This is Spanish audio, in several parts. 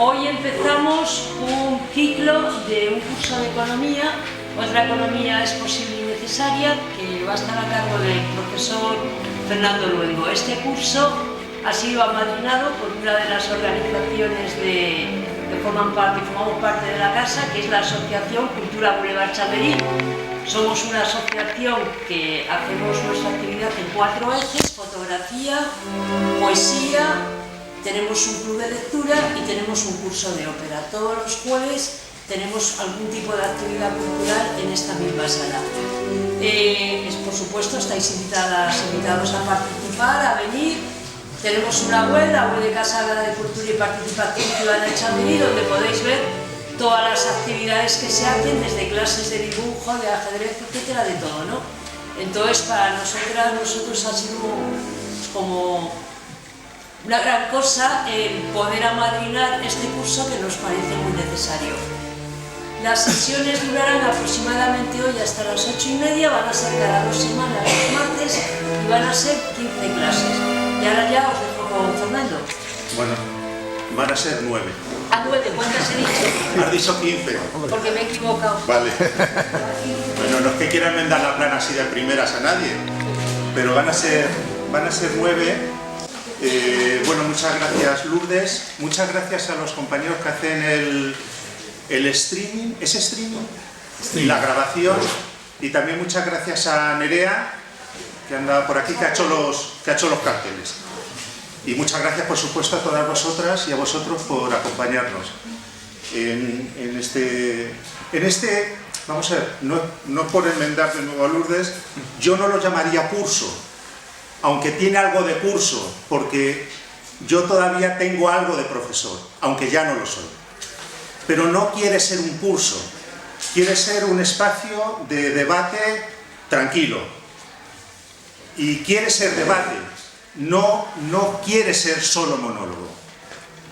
Hoy empezamos un ciclo de un curso de economía. Otra economía es posible y necesaria, que va a estar a cargo del profesor Fernando Luengo. Este curso ha sido amadrinado por una de las organizaciones que formamos parte de la casa, que es la Asociación Cultura Boulevard Chamberí. Somos una asociación que hacemos nuestra actividad en 4 ejes: fotografía, poesía, tenemos un club de lectura y tenemos un curso de ópera. Todos los jueves tenemos algún tipo de actividad cultural en esta misma sala. Por supuesto, estáis invitados a participar, a venir. Tenemos una web, la web de Casa de Cultura y Participación Ciudadana de Chamberí, donde podéis ver todas las actividades que se hacen, desde clases de dibujo, de ajedrez, etcétera, de todo, ¿no? Entonces, para nosotros ha sido como una gran cosa el poder amadrinar este curso, que nos parece muy necesario. Las sesiones durarán aproximadamente hoy hasta las 8:30, van a ser cada 2 semanas los martes y van a ser 15 clases. Y ahora ya os dejo con Fernando. Bueno, van a ser 9. ¿A 9? ¿Cuántas he dicho? Has dicho 15. Porque me he equivocado. Vale. Bueno, no es que quiera enmendar la plana así de primeras a nadie, pero van a ser 9. Bueno, muchas gracias, Lourdes. Muchas gracias a los compañeros que hacen el streaming. ¿Es streaming? Sí. La grabación. Y también muchas gracias a Nerea, que anda por aquí, que ha hecho los carteles. Y muchas gracias, por supuesto, a todas vosotras y a vosotros por acompañarnos en este, vamos a ver, no por enmendar de nuevo a Lourdes, yo no lo llamaría curso, aunque tiene algo de curso, porque yo todavía tengo algo de profesor, aunque ya no lo soy. Pero no quiere ser un curso, quiere ser un espacio de debate tranquilo. Y quiere ser debate, no quiere ser solo monólogo,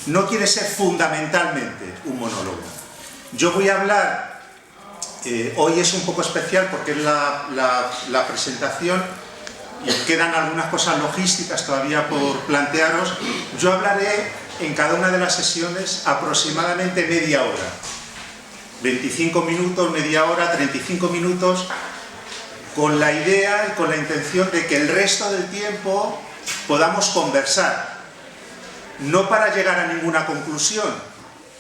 no quiere ser fundamentalmente un monólogo. Yo voy a hablar, hoy es un poco especial porque es la presentación y quedan algunas cosas logísticas todavía por plantearos. Yo hablaré en cada una de las sesiones aproximadamente media hora, 25 minutos, media hora, 35 minutos, con la idea y con la intención de que el resto del tiempo podamos conversar, no para llegar a ninguna conclusión,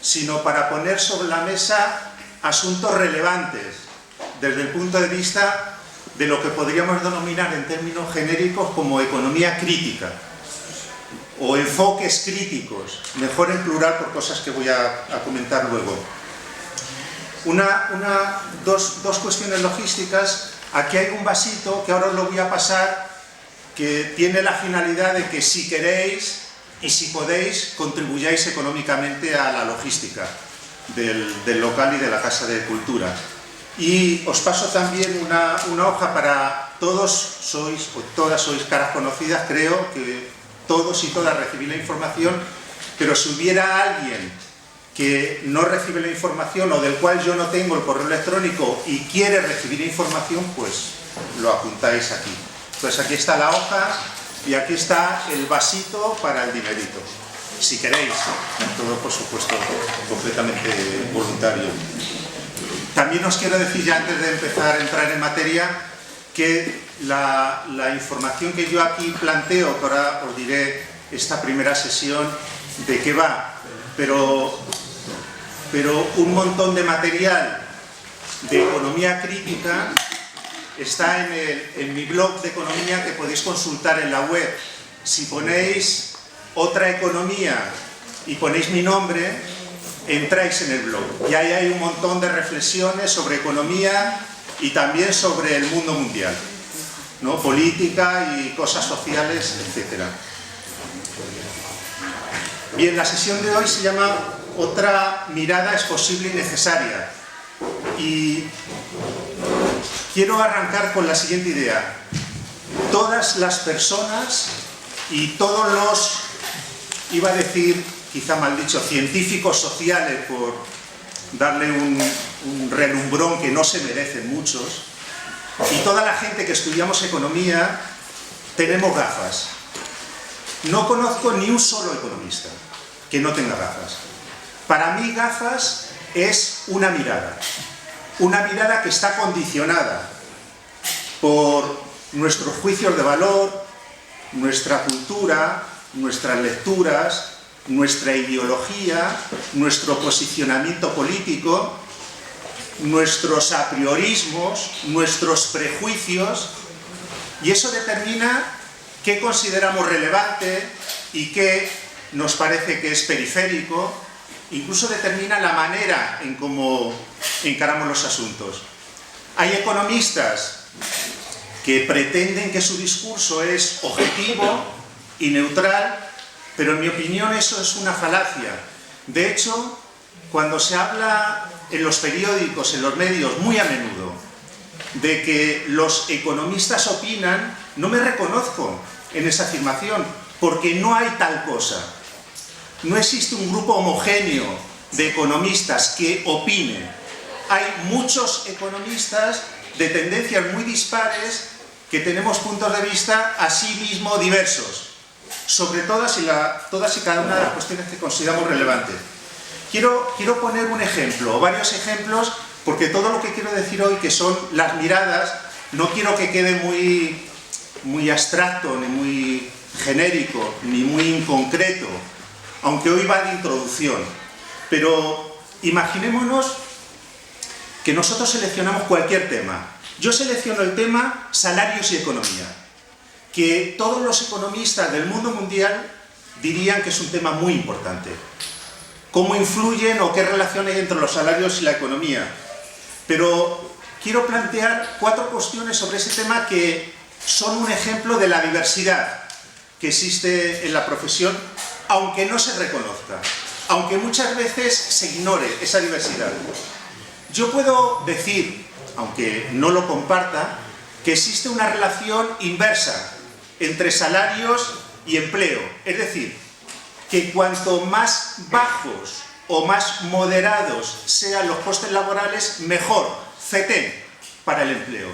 sino para poner sobre la mesa asuntos relevantes desde el punto de vista de lo que podríamos denominar en términos genéricos como economía crítica o enfoques críticos, mejor en plural por cosas que voy a comentar luego. Dos cuestiones logísticas. Aquí hay un vasito que ahora os lo voy a pasar, que tiene la finalidad de que si queréis y si podéis contribuyáis económicamente a la logística del local y de la Casa de Cultura. Y os paso también una hoja para todas sois caras conocidas, creo que todos y todas recibís la información, pero si hubiera alguien que no recibe la información o del cual yo no tengo el correo electrónico y quiere recibir información, pues lo apuntáis aquí. Entonces aquí está la hoja y aquí está el vasito para el dinerito, si queréis, todo por supuesto completamente voluntario. También os quiero decir, ya antes de empezar a entrar en materia, que la información que yo aquí planteo, que ahora os diré esta primera sesión de qué va, pero un montón de material de economía crítica está en mi blog de economía, que podéis consultar en la web. Si ponéis otra economía y ponéis mi nombre, entráis en el blog y ahí hay un montón de reflexiones sobre economía y también sobre el mundo mundial, ¿no? Política y cosas sociales, etc. Bien, la sesión de hoy se llama Otra mirada es posible y necesaria, y quiero arrancar con la siguiente idea. Todas las personas y todos los, iba a decir, quizá mal dicho, científicos sociales, por darle un relumbrón que no se merecen muchos, y toda la gente que estudiamos economía, tenemos gafas. No conozco ni un solo economista que no tenga gafas. Para mí, gafas es una mirada que está condicionada por nuestros juicios de valor, nuestra cultura, nuestras lecturas, nuestra ideología, nuestro posicionamiento político, nuestros apriorismos, nuestros prejuicios, y eso determina qué consideramos relevante y qué nos parece que es periférico, incluso determina la manera en cómo encaramos los asuntos. Hay economistas que pretenden que su discurso es objetivo y neutral, pero en mi opinión eso es una falacia. De hecho, cuando se habla en los periódicos, en los medios, muy a menudo, de que los economistas opinan, no me reconozco en esa afirmación, porque no hay tal cosa. No existe un grupo homogéneo de economistas que opinen. Hay muchos economistas de tendencias muy dispares que tenemos puntos de vista asimismo diversos sobre todas y cada una de las cuestiones que consideramos relevantes. Quiero poner un ejemplo, o varios ejemplos, porque todo lo que quiero decir hoy, que son las miradas, no quiero que quede muy abstracto, ni muy genérico, ni muy inconcreto, aunque hoy va de introducción. Pero imaginémonos que nosotros seleccionamos cualquier tema. Yo selecciono el tema salarios y economía, que todos los economistas del mundo mundial dirían que es un tema muy importante. Cómo influyen o qué relación hay entre los salarios y la economía. Pero quiero plantear 4 cuestiones sobre ese tema que son un ejemplo de la diversidad que existe en la profesión, aunque no se reconozca, aunque muchas veces se ignore esa diversidad. Yo puedo decir, aunque no lo comparta, que existe una relación inversa entre salarios y empleo. Es decir, que cuanto más bajos o más moderados sean los costes laborales, mejor, FETEN, para el empleo.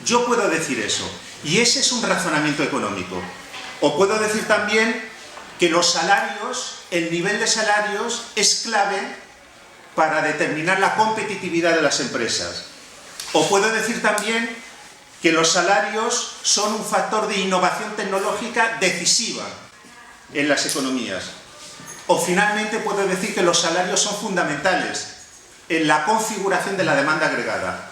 Yo puedo decir eso, y ese es un razonamiento económico. O puedo decir también que los salarios, el nivel de salarios, es clave para determinar la competitividad de las empresas. O puedo decir también que los salarios son un factor de innovación tecnológica decisiva en las economías. O finalmente puedo decir que los salarios son fundamentales en la configuración de la demanda agregada.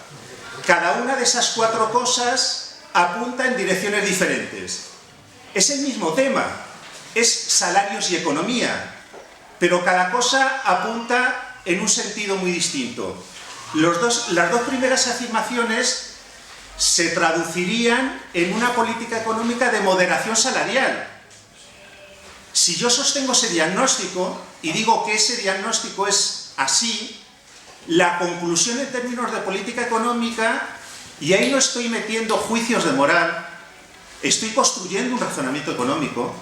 Cada una de esas 4 cosas apunta en direcciones diferentes. Es el mismo tema, es salarios y economía, pero cada cosa apunta en un sentido muy distinto. Las dos primeras afirmaciones se traducirían en una política económica de moderación salarial. Si yo sostengo ese diagnóstico y digo que ese diagnóstico es así, la conclusión en términos de política económica, y ahí no estoy metiendo juicios de moral, estoy construyendo un razonamiento económico,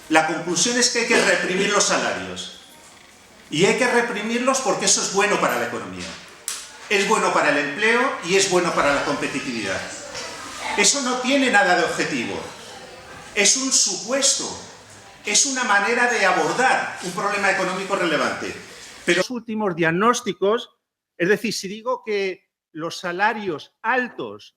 la conclusión es que hay que reprimir los salarios. Y hay que reprimirlos porque eso es bueno para la economía. Es bueno para el empleo y es bueno para la competitividad. Eso no tiene nada de objetivo. Es un supuesto. Es una manera de abordar un problema económico relevante. Pero los últimos diagnósticos, es decir, si digo que los salarios altos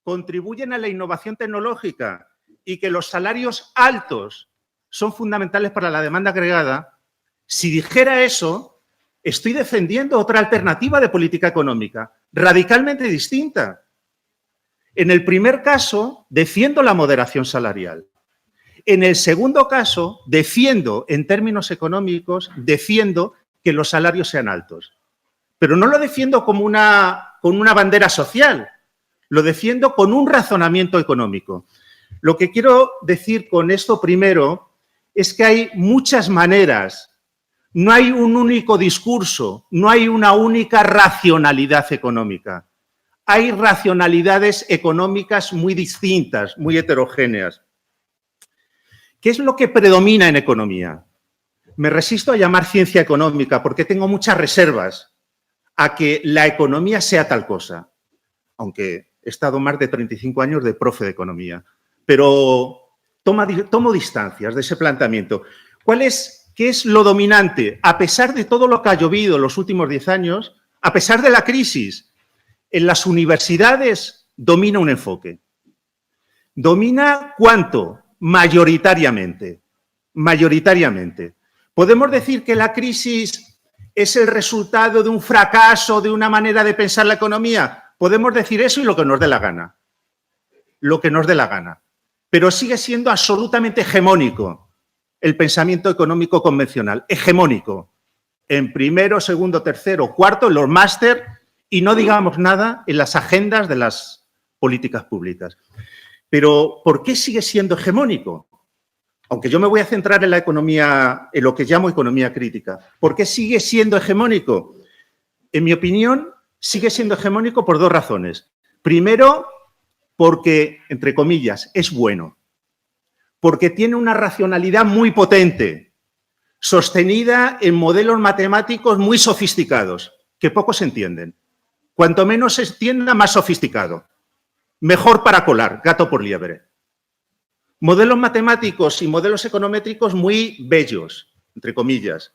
contribuyen a la innovación tecnológica y que los salarios altos son fundamentales para la demanda agregada, si dijera eso, estoy defendiendo otra alternativa de política económica, radicalmente distinta. En el primer caso, defiendo la moderación salarial. En el segundo caso, defiendo, en términos económicos, defiendo que los salarios sean altos. Pero no lo defiendo con una bandera social, lo defiendo con un razonamiento económico. Lo que quiero decir con esto primero es que hay muchas maneras, no hay un único discurso, no hay una única racionalidad económica. Hay racionalidades económicas muy distintas, muy heterogéneas. ¿Qué es lo que predomina en economía? Me resisto a llamar ciencia económica porque tengo muchas reservas a que la economía sea tal cosa, aunque he estado más de 35 años de profe de economía, pero tomo distancias de ese planteamiento. ¿Cuál es ¿Qué es lo dominante? A pesar de todo lo que ha llovido en los últimos 10 años, a pesar de la crisis, en las universidades domina un enfoque. ¿Domina cuánto? Mayoritariamente. Mayoritariamente. ¿Podemos decir que la crisis es el resultado de un fracaso, de una manera de pensar la economía? Podemos decir eso y lo que nos dé la gana. Lo que nos dé la gana. Pero sigue siendo absolutamente hegemónico el pensamiento económico convencional. Hegemónico. En primero, segundo, tercero, cuarto, en los máster y no digamos nada en las agendas de las políticas públicas. Pero, ¿por qué sigue siendo hegemónico? Aunque yo me voy a centrar en la economía, en lo que llamo economía crítica. ¿Por qué sigue siendo hegemónico? En mi opinión, sigue siendo hegemónico por dos razones. Primero, porque, entre comillas, es bueno. Porque tiene una racionalidad muy potente, sostenida en modelos matemáticos muy sofisticados, que pocos entienden. Cuanto menos se entienda, más sofisticado. Mejor para colar, gato por liebre. Modelos matemáticos y modelos econométricos muy bellos, entre comillas.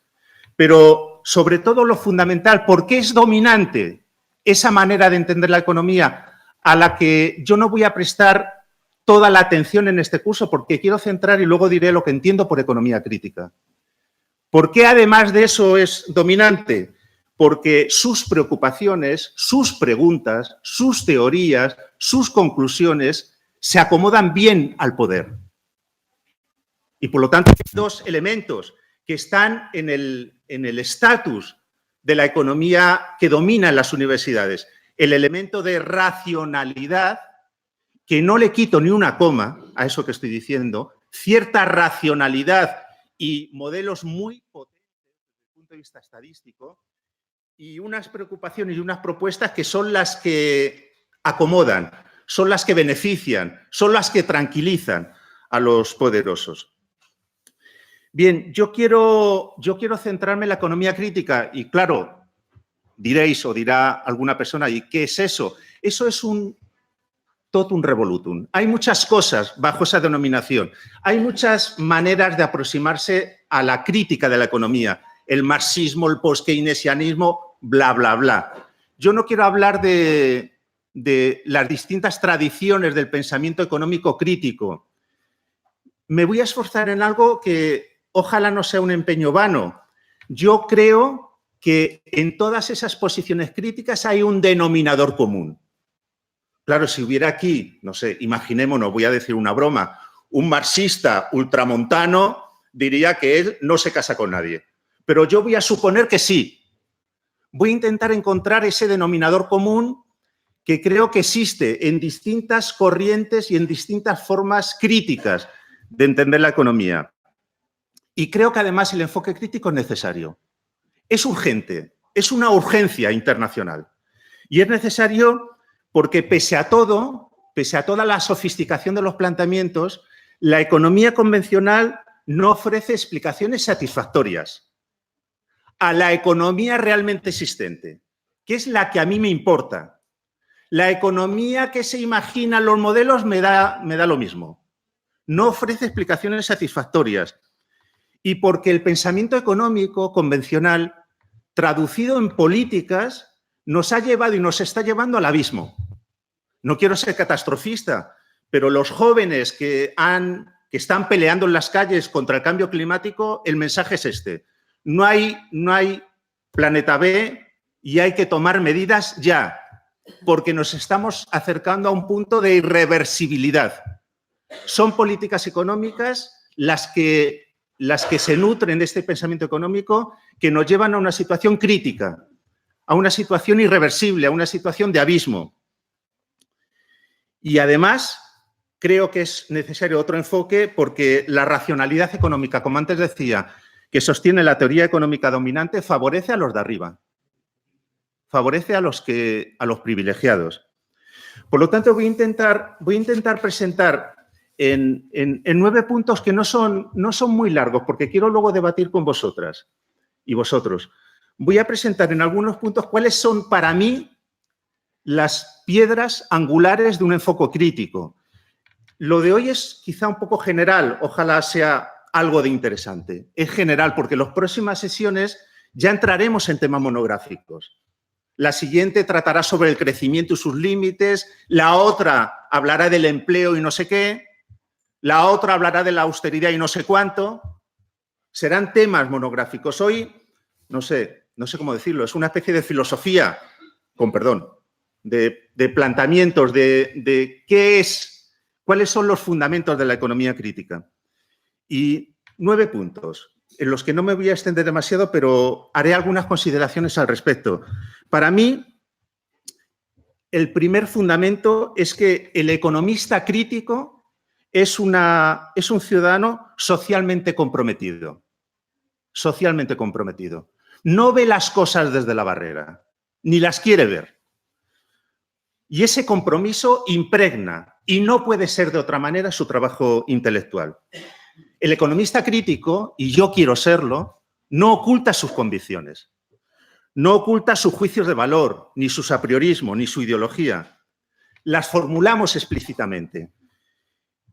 Pero, sobre todo, lo fundamental, ¿por qué es dominante esa manera de entender la economía a la que yo no voy a prestar toda la atención en este curso porque quiero centrar y luego diré lo que entiendo por economía crítica? ¿Por qué, además de eso, es dominante? Porque sus preocupaciones, sus preguntas, sus teorías, sus conclusiones se acomodan bien al poder. Y, por lo tanto, hay dos elementos que están en el estatus de la economía que domina en las universidades. El elemento de racionalidad, que no le quito ni una coma a eso que estoy diciendo, cierta racionalidad y modelos muy potentes desde el punto de vista estadístico, y unas preocupaciones y unas propuestas que son las que acomodan, son las que benefician, son las que tranquilizan a los poderosos. Bien, yo quiero centrarme en la economía crítica y, claro, diréis o dirá alguna persona, ¿y qué es eso? Eso es un totum revolutum. Hay muchas cosas bajo esa denominación. Hay muchas maneras de aproximarse a la crítica de la economía. El marxismo, el post-keynesianismo, bla, bla, bla. Yo no quiero hablar de las distintas tradiciones del pensamiento económico crítico. Me voy a esforzar en algo que ojalá no sea un empeño vano. Yo creo que en todas esas posiciones críticas hay un denominador común. Claro, si hubiera aquí, no sé, imaginémonos, voy a decir una broma, un marxista ultramontano diría que él no se casa con nadie. Pero yo voy a suponer que sí. Voy a intentar encontrar ese denominador común que creo que existe en distintas corrientes y en distintas formas críticas de entender la economía. Y creo que además el enfoque crítico es necesario. Es urgente, es una urgencia internacional. Y es necesario porque pese a todo, pese a toda la sofisticación de los planteamientos, la economía convencional no ofrece explicaciones satisfactorias a la economía realmente existente, que es la que a mí me importa. La economía que se imagina los modelos me da lo mismo. No ofrece explicaciones satisfactorias. Y porque el pensamiento económico convencional, traducido en políticas, nos ha llevado y nos está llevando al abismo. No quiero ser catastrofista, pero los jóvenes que están peleando en las calles contra el cambio climático, el mensaje es este. No hay planeta B y hay que tomar medidas ya, porque nos estamos acercando a un punto de irreversibilidad. Son políticas económicas las que se nutren de este pensamiento económico que nos llevan a una situación crítica, a una situación irreversible, a una situación de abismo. Y además, creo que es necesario otro enfoque porque la racionalidad económica, como antes decía, que sostiene la teoría económica dominante, favorece a los de arriba, favorece a los privilegiados. Por lo tanto, voy a intentar presentar en 9 puntos que no son muy largos, porque quiero luego debatir con vosotras y vosotros. Voy a presentar en algunos puntos cuáles son para mí las piedras angulares de un enfoque crítico. Lo de hoy es quizá un poco general, ojalá sea algo de interesante. Es general, porque en las próximas sesiones ya entraremos en temas monográficos. La siguiente tratará sobre el crecimiento y sus límites, la otra hablará del empleo y no sé qué, la otra hablará de la austeridad y no sé cuánto. Serán temas monográficos. Hoy, no sé cómo decirlo, es una especie de filosofía, con perdón, de planteamientos de qué es, cuáles son los fundamentos de la economía crítica. Y 9 puntos, en los que no me voy a extender demasiado, pero haré algunas consideraciones al respecto. Para mí, el primer fundamento es que el economista crítico es un ciudadano socialmente comprometido. Socialmente comprometido. No ve las cosas desde la barrera, ni las quiere ver. Y ese compromiso impregna, y no puede ser de otra manera, su trabajo intelectual. El economista crítico, y yo quiero serlo, no oculta sus convicciones, no oculta sus juicios de valor, ni sus apriorismos, ni su ideología. Las formulamos explícitamente.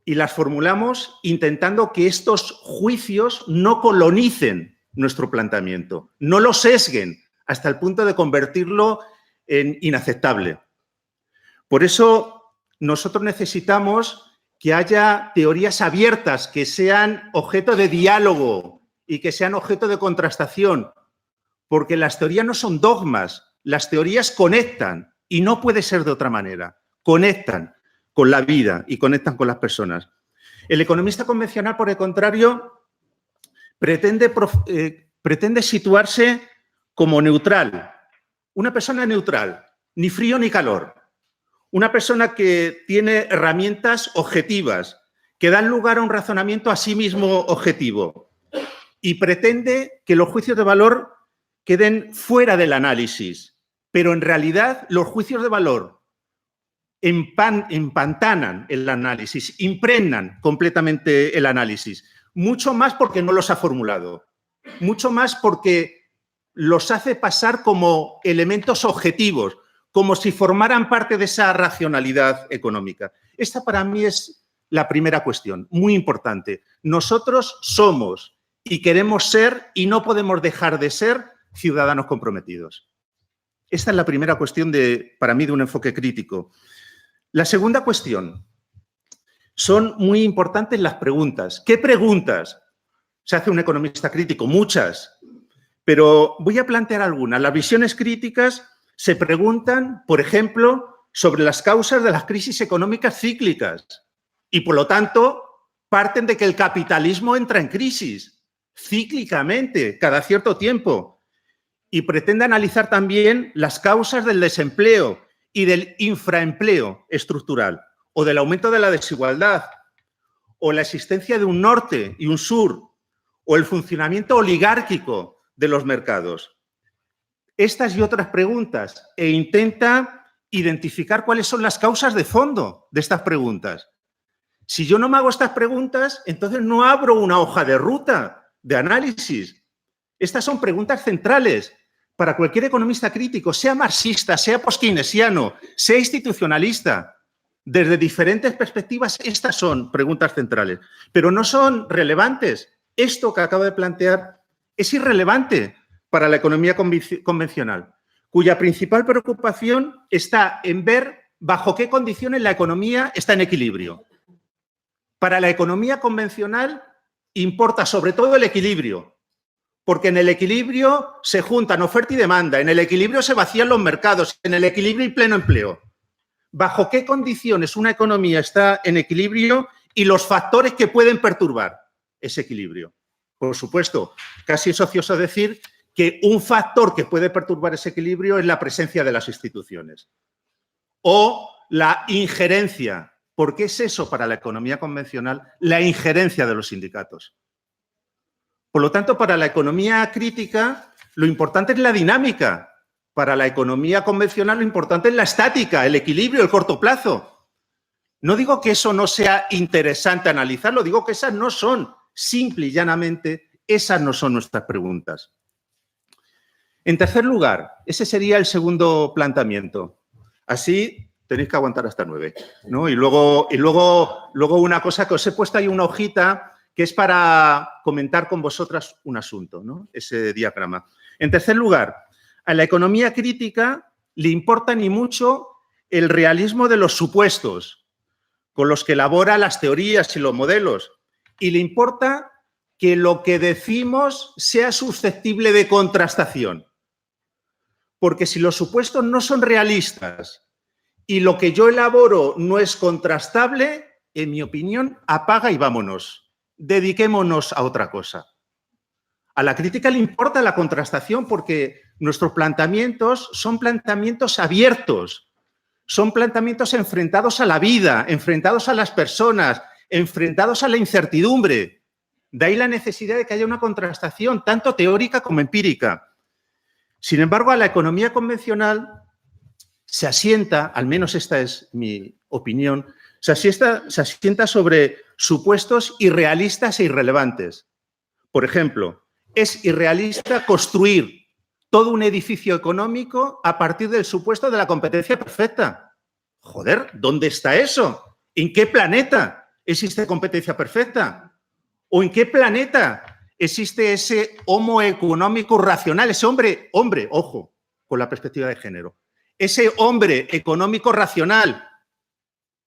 Y las formulamos intentando que estos juicios no colonicen nuestro planteamiento, no lo sesguen hasta el punto de convertirlo en inaceptable. Por eso nosotros necesitamos que haya teorías abiertas, que sean objeto de diálogo y que sean objeto de contrastación, porque las teorías no son dogmas, las teorías conectan y no puede ser de otra manera, conectan con la vida y conectan con las personas. El economista convencional, por el contrario, pretende situarse como neutral, una persona neutral, ni frío ni calor. Una persona que tiene herramientas objetivas, que dan lugar a un razonamiento a sí mismo objetivo y pretende que los juicios de valor queden fuera del análisis, pero en realidad los juicios de valor empantanan el análisis, impregnan completamente el análisis, mucho más porque no los ha formulado, mucho más porque los hace pasar como elementos objetivos, como si formaran parte de esa racionalidad económica. Esta para mí es la primera cuestión, muy importante. Nosotros somos y queremos ser y no podemos dejar de ser ciudadanos comprometidos. Esta es la primera cuestión para mí de un enfoque crítico. La segunda cuestión, son muy importantes las preguntas. ¿Qué preguntas se hace un economista crítico? Muchas, pero voy a plantear algunas. Las visiones críticas se preguntan, por ejemplo, sobre las causas de las crisis económicas cíclicas y, por lo tanto, parten de que el capitalismo entra en crisis cíclicamente, cada cierto tiempo, y pretende analizar también las causas del desempleo y del infraempleo estructural, o del aumento de la desigualdad, o la existencia de un norte y un sur, o el funcionamiento oligárquico de los mercados. Estas y otras preguntas, e intenta identificar cuáles son las causas de fondo de estas preguntas. Si yo no me hago estas preguntas, entonces no abro una hoja de ruta de análisis. Estas son preguntas centrales para cualquier economista crítico, sea marxista, sea postkeynesiano, sea institucionalista. Desde diferentes perspectivas, estas son preguntas centrales, pero no son relevantes. Esto que acabo de plantear es irrelevante para la economía convencional, cuya principal preocupación está en ver bajo qué condiciones la economía está en equilibrio. Para la economía convencional importa sobre todo el equilibrio, porque en el equilibrio se juntan oferta y demanda, en el equilibrio se vacían los mercados, en el equilibrio hay pleno empleo. ¿Bajo qué condiciones una economía está en equilibrio y los factores que pueden perturbar ese equilibrio? Por supuesto, casi es ocioso decir que un factor que puede perturbar ese equilibrio es la presencia de las instituciones o la injerencia. ¿Por qué es eso para la economía convencional? La injerencia de los sindicatos. Por lo tanto, para la economía crítica, lo importante es la dinámica. Para la economía convencional, lo importante es la estática, el equilibrio, el corto plazo. No digo que eso no sea interesante analizarlo, digo que esas no son, simple y llanamente, esas no son nuestras preguntas. En tercer lugar, ese sería el segundo planteamiento. Así tenéis que aguantar hasta 9, ¿no? Y luego una cosa que os he puesto ahí una hojita que es para comentar con vosotras un asunto, ¿no? Ese diagrama. En tercer lugar, a la economía crítica le importa ni mucho el realismo de los supuestos con los que elabora las teorías y los modelos, y le importa que lo que decimos sea susceptible de contrastación. Porque si los supuestos no son realistas y lo que yo elaboro no es contrastable, en mi opinión, apaga y vámonos. Dediquémonos a otra cosa. A la crítica le importa la contrastación porque nuestros planteamientos son planteamientos abiertos, son planteamientos enfrentados a la vida, enfrentados a las personas, enfrentados a la incertidumbre. De ahí la necesidad de que haya una contrastación, tanto teórica como empírica. Sin embargo, a la economía convencional se asienta, al menos esta es mi opinión, se asienta sobre supuestos irrealistas e irrelevantes. Por ejemplo, es irrealista construir todo un edificio económico a partir del supuesto de la competencia perfecta. Joder, ¿dónde está eso? ¿En qué planeta existe competencia perfecta? ¿O en qué planeta existe ese homo económico racional, ese hombre, ojo, con la perspectiva de género, ese hombre económico racional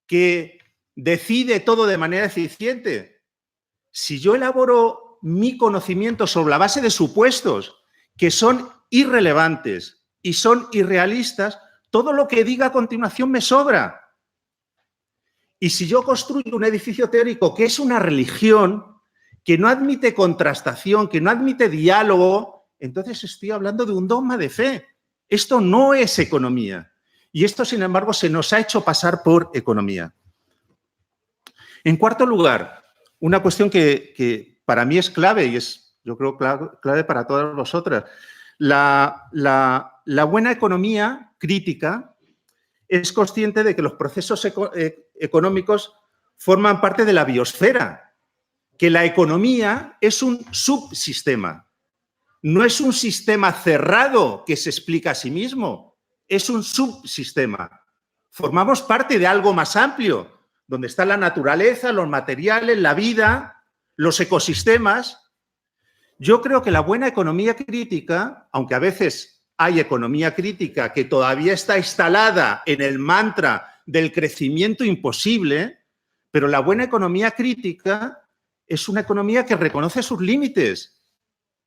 que decide todo de manera eficiente? Si yo elaboro mi conocimiento sobre la base de supuestos que son irrelevantes y son irrealistas, todo lo que diga a continuación me sobra. Y si yo construyo un edificio teórico que es una religión, que no admite contrastación, que no admite diálogo, entonces estoy hablando de un dogma de fe. Esto no es economía. Y esto, sin embargo, se nos ha hecho pasar por economía. En cuarto lugar, una cuestión que para mí es clave y es, yo creo, clave para todas vosotras. La buena economía crítica es consciente de que los procesos económicos forman parte de la biosfera, que la economía es un subsistema, no es un sistema cerrado que se explica a sí mismo, es un subsistema. Formamos parte de algo más amplio, donde está la naturaleza, los materiales, la vida, los ecosistemas. Yo creo que la buena economía crítica, aunque a veces hay economía crítica que todavía está instalada en el mantra del crecimiento imposible, pero la buena economía crítica es una economía que reconoce sus límites,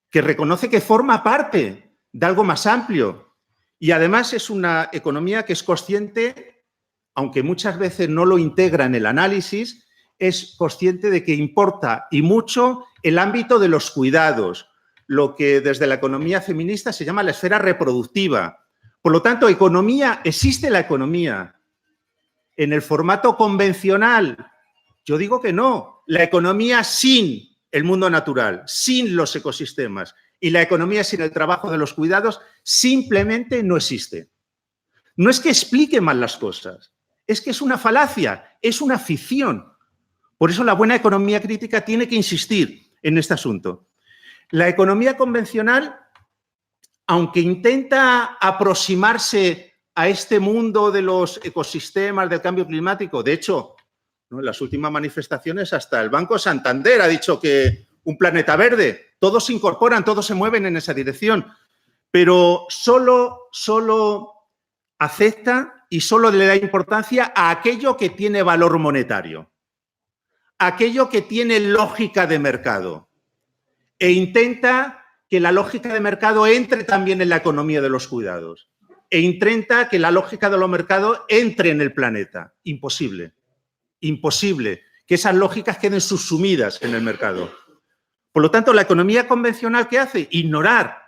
que reconoce que forma parte de algo más amplio. Y además es una economía que es consciente, aunque muchas veces no lo integra en el análisis, es consciente de que importa y mucho el ámbito de los cuidados, lo que desde la economía feminista se llama la esfera reproductiva. Por lo tanto, existe la economía. En el formato convencional, yo digo que no. La economía sin el mundo natural, sin los ecosistemas y la economía sin el trabajo de los cuidados simplemente no existe. No es que explique mal las cosas, es que es una falacia, es una ficción. Por eso la buena economía crítica tiene que insistir en este asunto. La economía convencional, aunque intenta aproximarse a este mundo de los ecosistemas, del cambio climático, de hecho, ¿no?, en las últimas manifestaciones hasta el Banco Santander ha dicho que un planeta verde, todos se incorporan, todos se mueven en esa dirección, pero solo acepta y solo le da importancia a aquello que tiene valor monetario, aquello que tiene lógica de mercado, e intenta que la lógica de mercado entre también en la economía de los cuidados, e intenta que la lógica de los mercados entre en el planeta. Imposible. Imposible que esas lógicas queden subsumidas en el mercado. Por lo tanto, la economía convencional, ¿qué hace? Ignorar.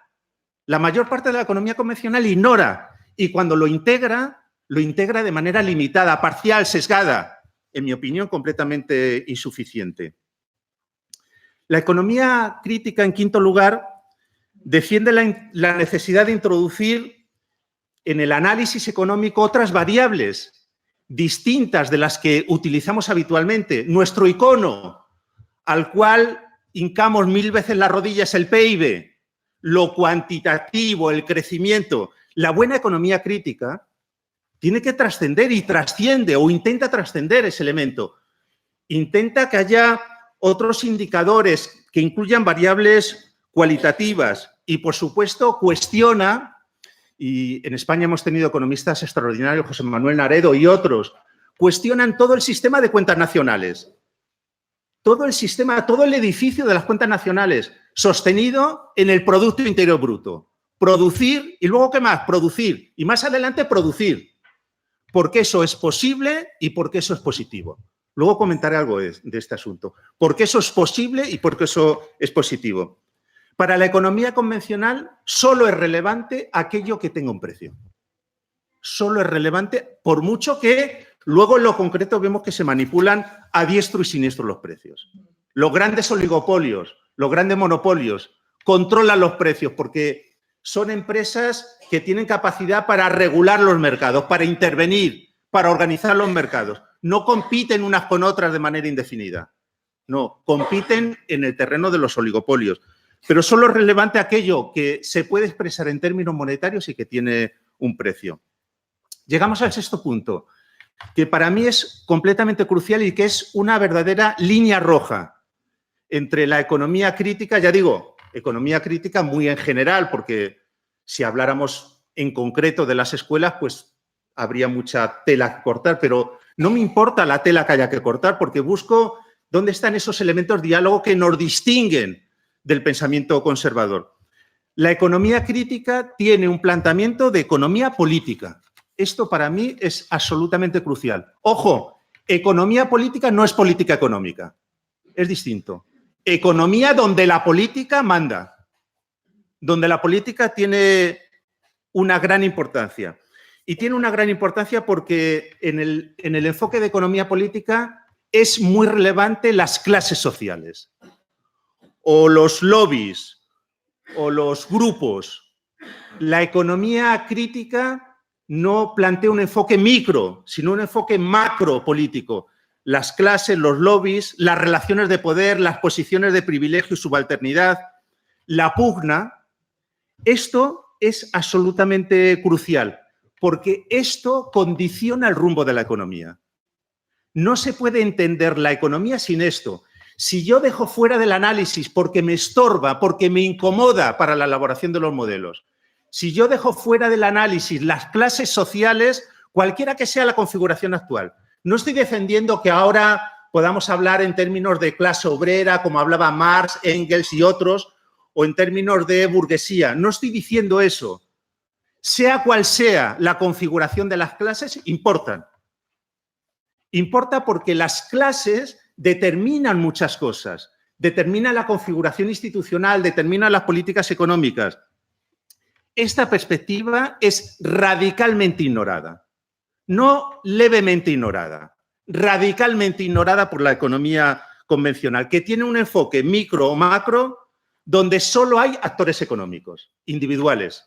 La mayor parte de la economía convencional ignora y cuando lo integra de manera limitada, parcial, sesgada, en mi opinión, completamente insuficiente. La economía crítica, en quinto lugar, defiende la necesidad de introducir en el análisis económico otras variables distintas de las que utilizamos habitualmente. Nuestro icono, al cual hincamos 1000 veces las rodillas, el PIB, lo cuantitativo, el crecimiento. La buena economía crítica tiene que trascender y trasciende o intenta trascender ese elemento. Intenta que haya otros indicadores que incluyan variables cualitativas y, por supuesto, cuestiona, y en España hemos tenido economistas extraordinarios, José Manuel Naredo y otros, cuestionan todo el sistema de cuentas nacionales. Todo el sistema, todo el edificio de las cuentas nacionales, sostenido en el Producto Interior Bruto. Producir y luego, ¿qué más? Producir. Y más adelante, producir. Porque eso es posible y porque eso es positivo. Luego comentaré algo de este asunto. Porque eso es posible y porque eso es positivo. Para la economía convencional, solo es relevante aquello que tenga un precio. Solo es relevante, por mucho que luego en lo concreto vemos que se manipulan a diestro y siniestro los precios. Los grandes oligopolios, los grandes monopolios controlan los precios porque son empresas que tienen capacidad para regular los mercados, para intervenir, para organizar los mercados. No compiten unas con otras de manera indefinida. No, compiten en el terreno de los oligopolios. Pero solo es relevante aquello que se puede expresar en términos monetarios y que tiene un precio. Llegamos al sexto punto, que para mí es completamente crucial y que es una verdadera línea roja entre la economía crítica, ya digo, economía crítica muy en general, porque si habláramos en concreto de las escuelas, pues habría mucha tela que cortar, pero no me importa la tela que haya que cortar, porque busco dónde están esos elementos de diálogo que nos distinguen del pensamiento conservador. La economía crítica tiene un planteamiento de economía política. Esto para mí es absolutamente crucial. Ojo, economía política no es política económica, es distinto. Economía donde la política manda, donde la política tiene una gran importancia. Y tiene una gran importancia porque en el enfoque de economía política es muy relevante las clases sociales, o los lobbies, o los grupos. La economía crítica no plantea un enfoque micro, sino un enfoque macro político. Las clases, los lobbies, las relaciones de poder, las posiciones de privilegio y subalternidad, la pugna. Esto es absolutamente crucial, porque esto condiciona el rumbo de la economía. No se puede entender la economía sin esto. Si yo dejo fuera del análisis porque me estorba, porque me incomoda para la elaboración de los modelos, si yo dejo fuera del análisis las clases sociales, cualquiera que sea la configuración actual, no estoy defendiendo que ahora podamos hablar en términos de clase obrera, como hablaba Marx, Engels y otros, o en términos de burguesía. No estoy diciendo eso. Sea cual sea la configuración de las clases, importan. Importa porque las clases determinan muchas cosas. Determinan la configuración institucional, determinan las políticas económicas. Esta perspectiva es radicalmente ignorada. No levemente ignorada, radicalmente ignorada por la economía convencional, que tiene un enfoque micro o macro donde solo hay actores económicos, individuales,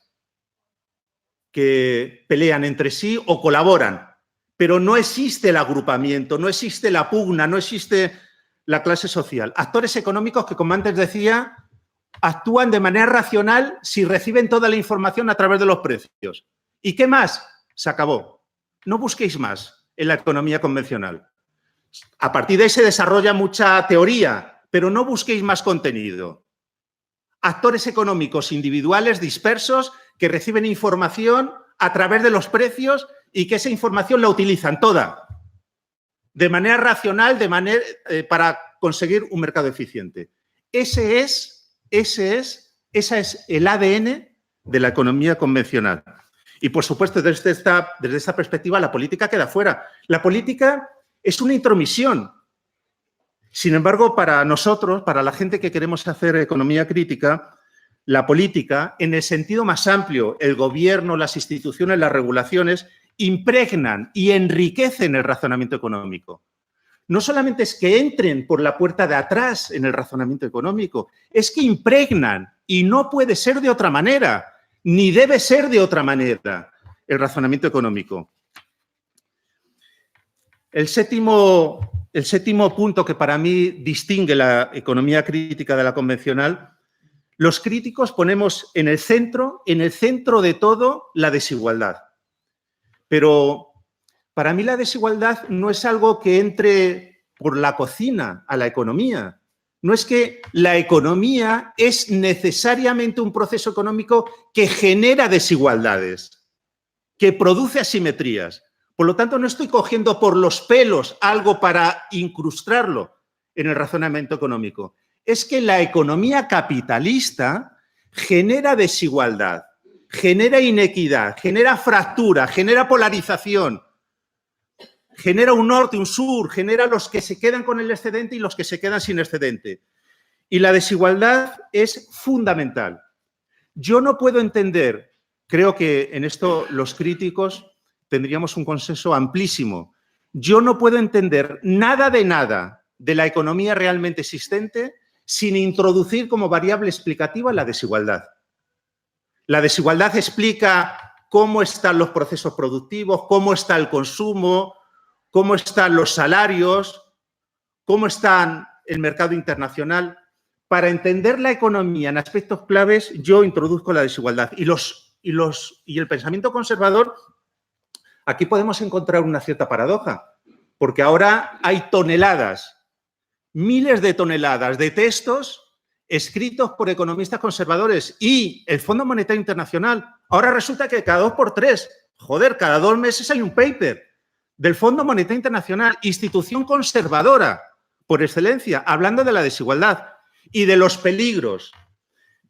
que pelean entre sí o colaboran, pero no existe el agrupamiento, no existe la pugna, no existe la clase social. Actores económicos que, como antes decía, actúan de manera racional si reciben toda la información a través de los precios. ¿Y qué más? Se acabó. No busquéis más en la economía convencional. A partir de ahí se desarrolla mucha teoría, pero no busquéis más contenido. Actores económicos individuales dispersos que reciben información a través de los precios y que esa información la utilizan toda de manera racional, para conseguir un mercado eficiente. Ese es el ADN de la economía convencional. Y, por supuesto, desde esta perspectiva, la política queda fuera. La política es una intromisión. Sin embargo, para nosotros, para la gente que queremos hacer economía crítica, la política, en el sentido más amplio, el gobierno, las instituciones, las regulaciones, impregnan y enriquecen el razonamiento económico. No solamente es que entren por la puerta de atrás en el razonamiento económico, es que impregnan, y no puede ser de otra manera, ni debe ser de otra manera, el razonamiento económico. El séptimo punto que para mí distingue la economía crítica de la convencional, los críticos ponemos en el centro de todo la desigualdad. Pero para mí la desigualdad no es algo que entre por la cocina a la economía. no es que la economía es necesariamente un proceso económico que genera desigualdades, que produce asimetrías. Por lo tanto, no estoy cogiendo por los pelos algo para incrustarlo en el razonamiento económico. Es que la economía capitalista genera desigualdad, genera inequidad, genera fractura, genera polarización, genera un norte, un sur, genera los que se quedan con el excedente y los que se quedan sin excedente. Y la desigualdad es fundamental. Yo no puedo entender, creo que en esto los críticos tendríamos un consenso amplísimo, yo no puedo entender nada de la economía realmente existente sin introducir como variable explicativa la desigualdad. La desigualdad explica cómo están los procesos productivos, cómo está el consumo, cómo están los salarios, cómo está el mercado internacional. Para entender la economía en aspectos claves, yo introduzco la desigualdad. Y el pensamiento conservador, aquí podemos encontrar una cierta paradoja, porque ahora hay toneladas, miles de toneladas de textos escritos por economistas conservadores y el Fondo Monetario Internacional. Ahora resulta que cada 2 por 3, joder, cada 2 meses hay un paper del Fondo Monetario Internacional, institución conservadora por excelencia, hablando de la desigualdad y de los peligros.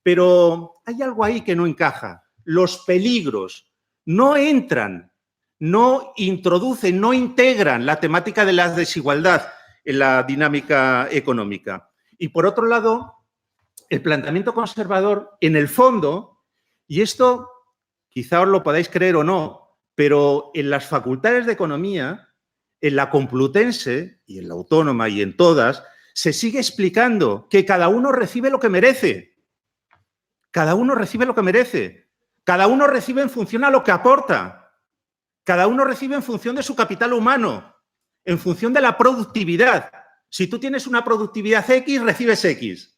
Pero hay algo ahí que no encaja. Los peligros no entran, no introducen, no integran la temática de la desigualdad en la dinámica económica. Y por otro lado, el planteamiento conservador, en el fondo, y esto quizá os lo podáis creer o no, pero en las facultades de economía, en la Complutense y en la Autónoma y en todas, se sigue explicando que cada uno recibe lo que merece. Cada uno recibe lo que merece. Cada uno recibe en función a lo que aporta. Cada uno recibe en función de su capital humano, en función de la productividad. Si tú tienes una productividad X, recibes X.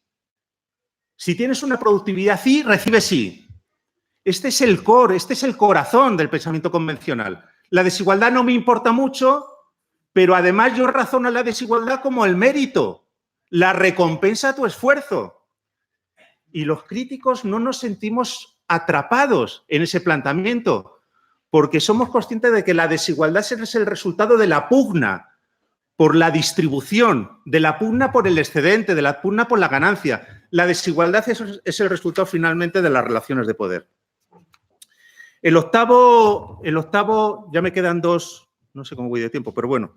Si tienes una productividad Y, recibes Y. Este es el core, este es el corazón del pensamiento convencional. La desigualdad no me importa mucho, pero además yo razono la desigualdad como el mérito, la recompensa a tu esfuerzo. Y los críticos no nos sentimos atrapados en ese planteamiento, porque somos conscientes de que la desigualdad es el resultado de la pugna por la distribución, de la pugna por el excedente, de la pugna por la ganancia. La desigualdad es el resultado finalmente de las relaciones de poder. El octavo, ya me quedan 2, no sé cómo voy de tiempo, pero bueno.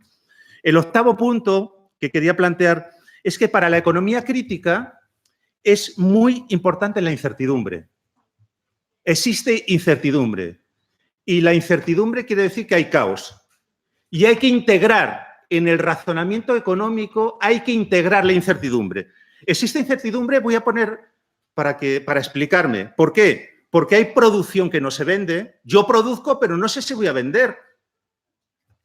El octavo punto que quería plantear es que para la economía crítica es muy importante la incertidumbre. Existe incertidumbre. Y la incertidumbre quiere decir que hay caos. Y hay que integrar en el razonamiento económico, hay que integrar la incertidumbre. Existe incertidumbre, voy a poner para explicarme. ¿Por qué? Porque hay producción que no se vende. Yo produzco, pero no sé si voy a vender.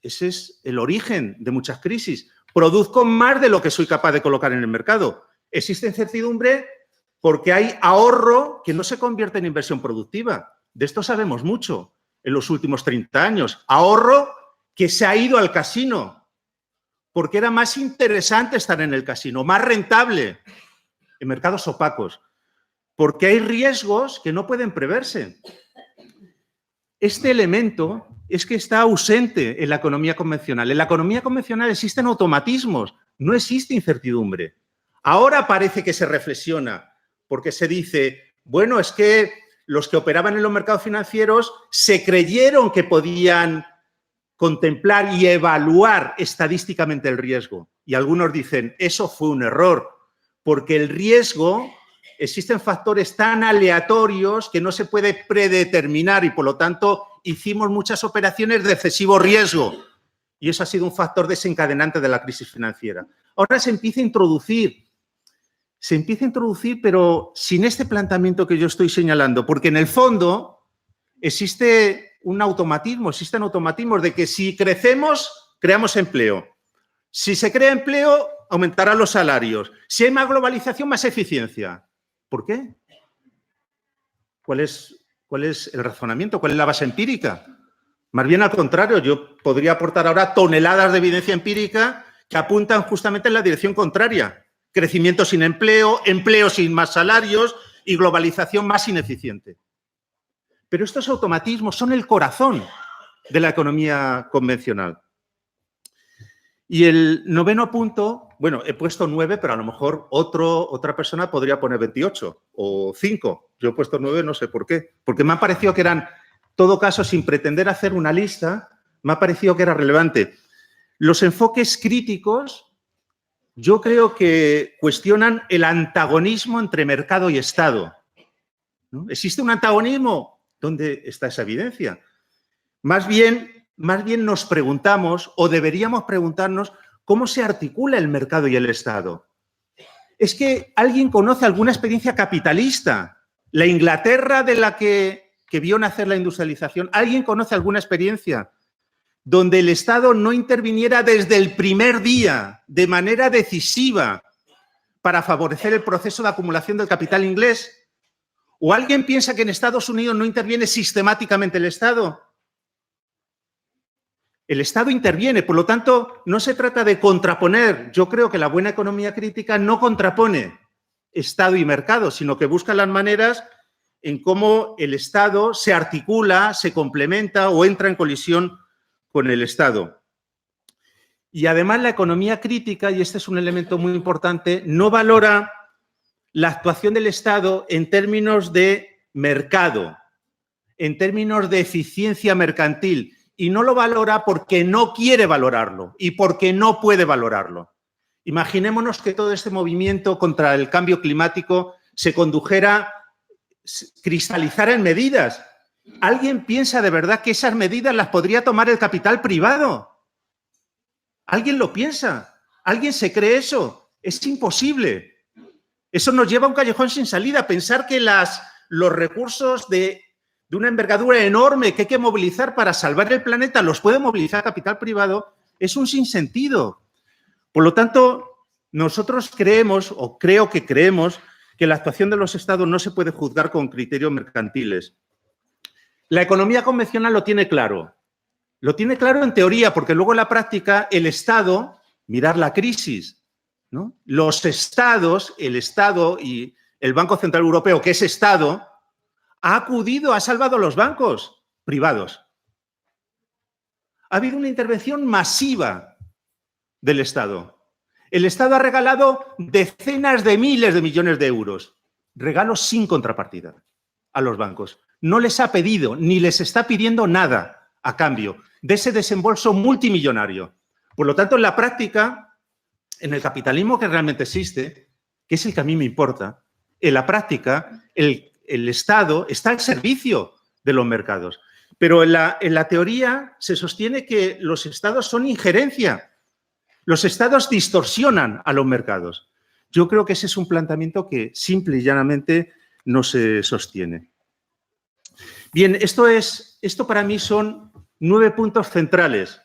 Ese es el origen de muchas crisis. Produzco más de lo que soy capaz de colocar en el mercado. Existe incertidumbre porque hay ahorro que no se convierte en inversión productiva. De esto sabemos mucho en los últimos 30 años. Ahorro que se ha ido al casino porque era más interesante estar en el casino, más rentable en mercados opacos, porque hay riesgos que no pueden preverse. Este elemento es que está ausente en la economía convencional. En la economía convencional existen automatismos, no existe incertidumbre. Ahora parece que se reflexiona, porque se dice, bueno, es que los que operaban en los mercados financieros se creyeron que podían contemplar y evaluar estadísticamente el riesgo. Y algunos dicen, eso fue un error, porque el riesgo, existen factores tan aleatorios que no se puede predeterminar y, por lo tanto, hicimos muchas operaciones de excesivo riesgo. Y eso ha sido un factor desencadenante de la crisis financiera. Ahora se empieza a introducir, pero sin este planteamiento que yo estoy señalando, porque en el fondo existen automatismos de que si crecemos, creamos empleo. Si se crea empleo, aumentarán los salarios. Si hay más globalización, más eficiencia. ¿Por qué? ¿Cuál es el razonamiento? ¿Cuál es la base empírica? Más bien al contrario, yo podría aportar ahora toneladas de evidencia empírica que apuntan justamente en la dirección contraria. crecimiento sin empleo, empleo sin más salarios y globalización más ineficiente. Pero estos automatismos son el corazón de la economía convencional. Y el noveno punto, bueno, he puesto 9, pero a lo mejor otra persona podría poner 28 o 5. Yo he puesto 9, no sé por qué. Porque me ha parecido que eran, en todo caso, sin pretender hacer una lista, me ha parecido que era relevante. Los enfoques críticos, yo creo que cuestionan el antagonismo entre mercado y Estado, ¿no? ¿Existe un antagonismo? ¿Dónde está esa evidencia? Más bien nos preguntamos, o deberíamos preguntarnos, ¿cómo se articula el mercado y el Estado? ¿Es que alguien conoce alguna experiencia capitalista? La Inglaterra de la que vio nacer la industrialización, ¿alguien conoce alguna experiencia donde el Estado no interviniera desde el primer día de manera decisiva para favorecer el proceso de acumulación del capital inglés? ¿O alguien piensa que en Estados Unidos no interviene sistemáticamente el Estado? El Estado interviene, por lo tanto, no se trata de contraponer. Yo creo que la buena economía crítica no contrapone Estado y mercado, sino que busca las maneras en cómo el Estado se articula, se complementa o entra en colisión con el Estado. Y además la economía crítica, y este es un elemento muy importante, no valora la actuación del Estado en términos de mercado, en términos de eficiencia mercantil, y no lo valora porque no quiere valorarlo y porque no puede valorarlo. Imaginémonos que todo este movimiento contra el cambio climático se condujera, cristalizara en medidas. ¿Alguien piensa de verdad que esas medidas las podría tomar el capital privado? ¿Alguien lo piensa? ¿Alguien se cree eso? Es imposible. Eso nos lleva a un callejón sin salida. Pensar que los recursos de una envergadura enorme que hay que movilizar para salvar el planeta los puede movilizar capital privado es un sinsentido. Por lo tanto, nosotros creemos, o creo que creemos, que la actuación de los Estados no se puede juzgar con criterios mercantiles. La economía convencional lo tiene claro. Lo tiene claro en teoría, porque luego en la práctica el Estado, mirar la crisis, ¿no? Los Estados, el Estado y el Banco Central Europeo, que es Estado, ha acudido, ha salvado a los bancos privados. Ha habido una intervención masiva del Estado. El Estado ha regalado decenas de miles de millones de euros. Regalos sin contrapartida a los bancos. No les ha pedido ni les está pidiendo nada a cambio de ese desembolso multimillonario. Por lo tanto, en la práctica, en el capitalismo que realmente existe, que es el que a mí me importa, en la práctica, el Estado está al servicio de los mercados. Pero en la teoría se sostiene que los Estados son injerencia. Los Estados distorsionan a los mercados. Yo creo que ese es un planteamiento que simple y llanamente no se sostiene. Bien, esto para mí son 9 puntos centrales.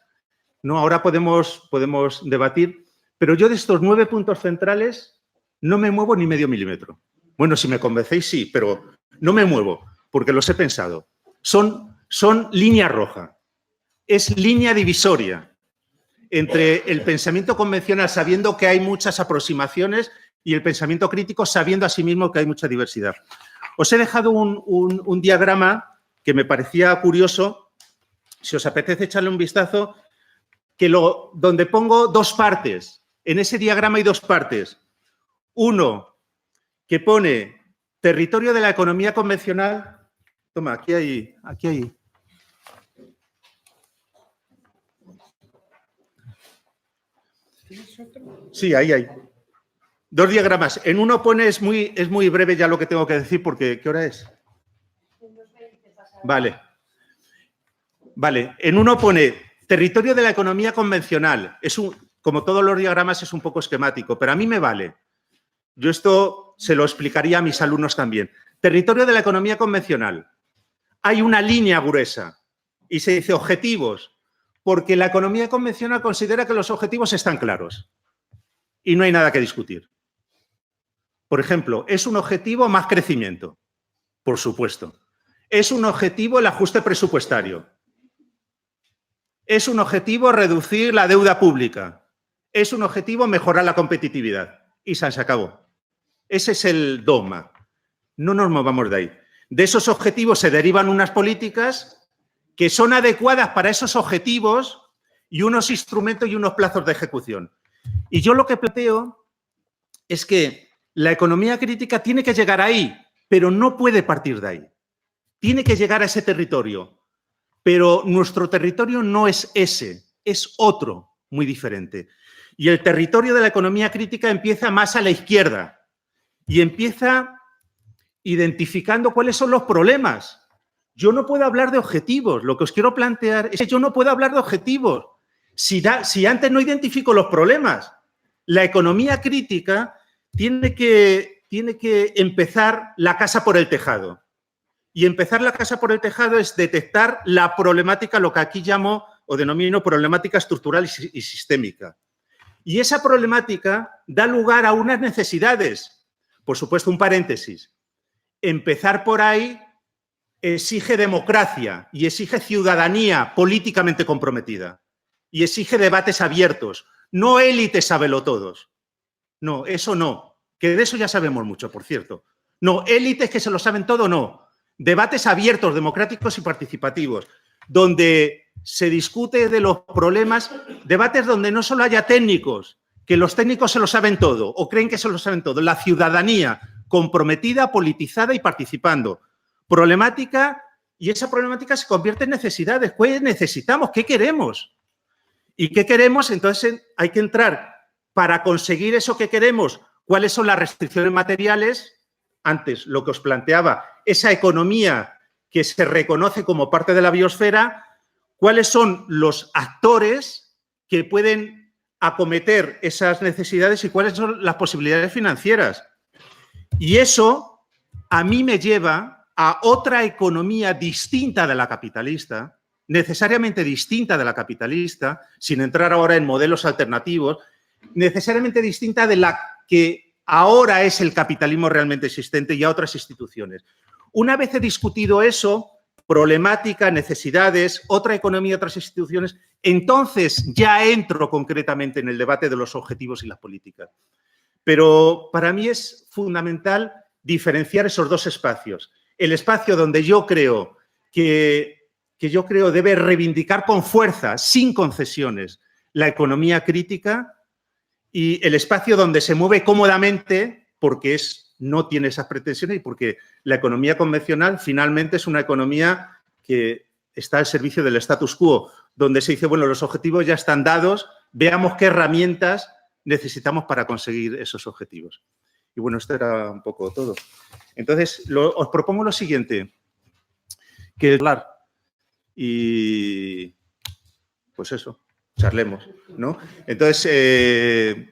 ¿No? Ahora podemos debatir, pero yo de estos 9 puntos centrales no me muevo ni medio milímetro. Bueno, si me convencéis, sí, pero no me muevo, porque los he pensado. Son línea roja. Es línea divisoria entre el pensamiento convencional, sabiendo que hay muchas aproximaciones, y el pensamiento crítico, sabiendo asimismo que hay mucha diversidad. Os he dejado un diagrama que me parecía curioso, si os apetece echarle un vistazo, donde pongo 2 partes. En ese diagrama hay 2 partes. Uno que pone territorio de la economía convencional. Toma, aquí hay. Sí, ahí hay. 2 diagramas. En uno pone, es muy breve ya lo que tengo que decir, porque ¿qué hora es? Vale. En uno pone territorio de la economía convencional. Como todos los diagramas, es un poco esquemático, pero a mí me vale. Yo esto se lo explicaría a mis alumnos también. Territorio de la economía convencional. Hay una línea gruesa y se dice objetivos, porque la economía convencional considera que los objetivos están claros y no hay nada que discutir. Por ejemplo, ¿es un objetivo más crecimiento? Por supuesto. ¿Es un objetivo el ajuste presupuestario? ¿Es un objetivo reducir la deuda pública? ¿Es un objetivo mejorar la competitividad? y se acabó. Ese es el dogma. No nos movamos de ahí. De esos objetivos se derivan unas políticas que son adecuadas para esos objetivos y unos instrumentos y unos plazos de ejecución. Y yo lo que planteo es que la economía crítica tiene que llegar ahí, pero no puede partir de ahí. Tiene que llegar a ese territorio, pero nuestro territorio no es ese, es otro muy diferente. Y el territorio de la economía crítica empieza más a la izquierda y empieza identificando cuáles son los problemas. Yo no puedo hablar de objetivos. Lo que os quiero plantear es que yo no puedo hablar de objetivos si antes no identifico los problemas. La economía crítica tiene que empezar la casa por el tejado. Y empezar la casa por el tejado es detectar la problemática, lo que aquí llamo o denomino problemática estructural y sistémica. Y esa problemática da lugar a unas necesidades. Por supuesto, un paréntesis. Empezar por ahí exige democracia y exige ciudadanía políticamente comprometida. Y exige debates abiertos. No élites sabelotodos. No, eso no. Que de eso ya sabemos mucho, por cierto. No, élites que se lo saben todo, no. Debates abiertos, democráticos y participativos, donde se discute de los problemas, debates donde no solo haya técnicos, que los técnicos se lo saben todo o creen que se lo saben todo, la ciudadanía comprometida, politizada y participando. Problemática, y esa problemática se convierte en necesidades. ¿Qué necesitamos? ¿Qué queremos? ¿Y qué queremos? Entonces hay que entrar para conseguir eso que queremos. ¿Cuáles son las restricciones materiales? Antes, lo que os planteaba, esa economía que se reconoce como parte de la biosfera, ¿cuáles son los actores que pueden acometer esas necesidades y cuáles son las posibilidades financieras? Y eso a mí me lleva a otra economía distinta de la capitalista, necesariamente distinta de la capitalista, sin entrar ahora en modelos alternativos, necesariamente distinta de la que ahora es el capitalismo realmente existente y a otras instituciones. Una vez he discutido eso, problemática, necesidades, otra economía, otras instituciones, entonces ya entro concretamente en el debate de los objetivos y las políticas. Pero para mí es fundamental diferenciar esos dos espacios. El espacio donde yo creo que debe reivindicar con fuerza, sin concesiones, la economía crítica, y el espacio donde se mueve cómodamente porque no tiene esas pretensiones y porque la economía convencional finalmente es una economía que está al servicio del status quo, donde se dice, bueno, los objetivos ya están dados, veamos qué herramientas necesitamos para conseguir esos objetivos. Y bueno, esto era un poco todo. Entonces, os propongo lo siguiente, que hablar y pues eso, charlemos, ¿no? Entonces,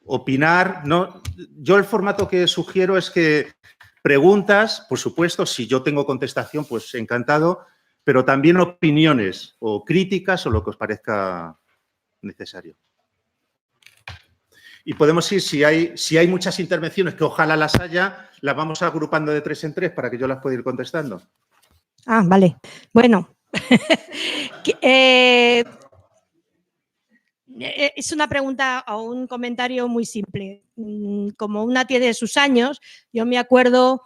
opinar, ¿no? Yo el formato que sugiero es que preguntas, por supuesto, si yo tengo contestación, pues encantado, pero también opiniones o críticas o lo que os parezca necesario. Y podemos ir, si hay muchas intervenciones, que ojalá las haya, las vamos agrupando de 3 en 3 para que yo las pueda ir contestando. Ah, vale. Bueno. Es una pregunta o un comentario muy simple. Como una tiene sus años, yo me acuerdo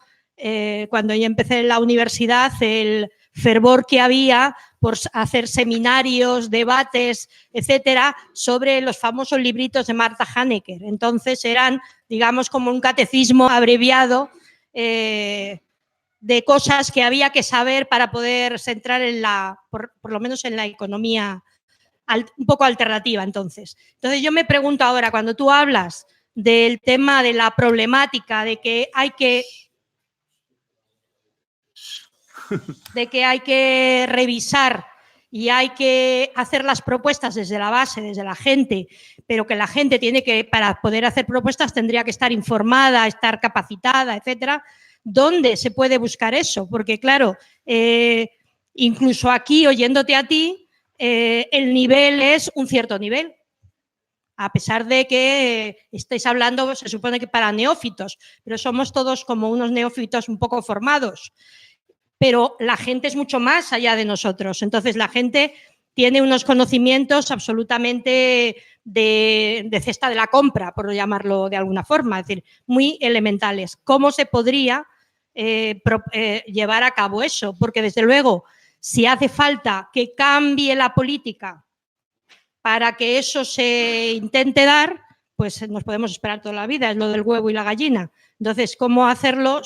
cuando yo empecé en la universidad, el fervor que había por hacer seminarios, debates, etcétera, sobre los famosos libritos de Marta Hanecker. Entonces eran, digamos, como un catecismo abreviado de cosas que había que saber para poder centrar en por lo menos en la economía un poco alternativa. Entonces yo me pregunto ahora, cuando tú hablas del tema de la problemática, de que hay que revisar y hay que hacer las propuestas desde la base, desde la gente, pero que la gente tiene que, para poder hacer propuestas, tendría que estar informada, estar capacitada, etcétera. ¿Dónde se puede buscar eso? Porque, claro, incluso aquí, oyéndote a ti, el nivel es un cierto nivel. A pesar de que estáis hablando, se supone que para neófitos, pero somos todos como unos neófitos un poco formados. Pero la gente es mucho más allá de nosotros. Entonces, la gente tiene unos conocimientos absolutamente de cesta de la compra, por llamarlo de alguna forma, es decir, muy elementales. ¿Cómo se podría llevar a cabo eso? Porque, desde luego, si hace falta que cambie la política para que eso se intente dar, pues nos podemos esperar toda la vida, es lo del huevo y la gallina. Entonces, ¿cómo hacerlo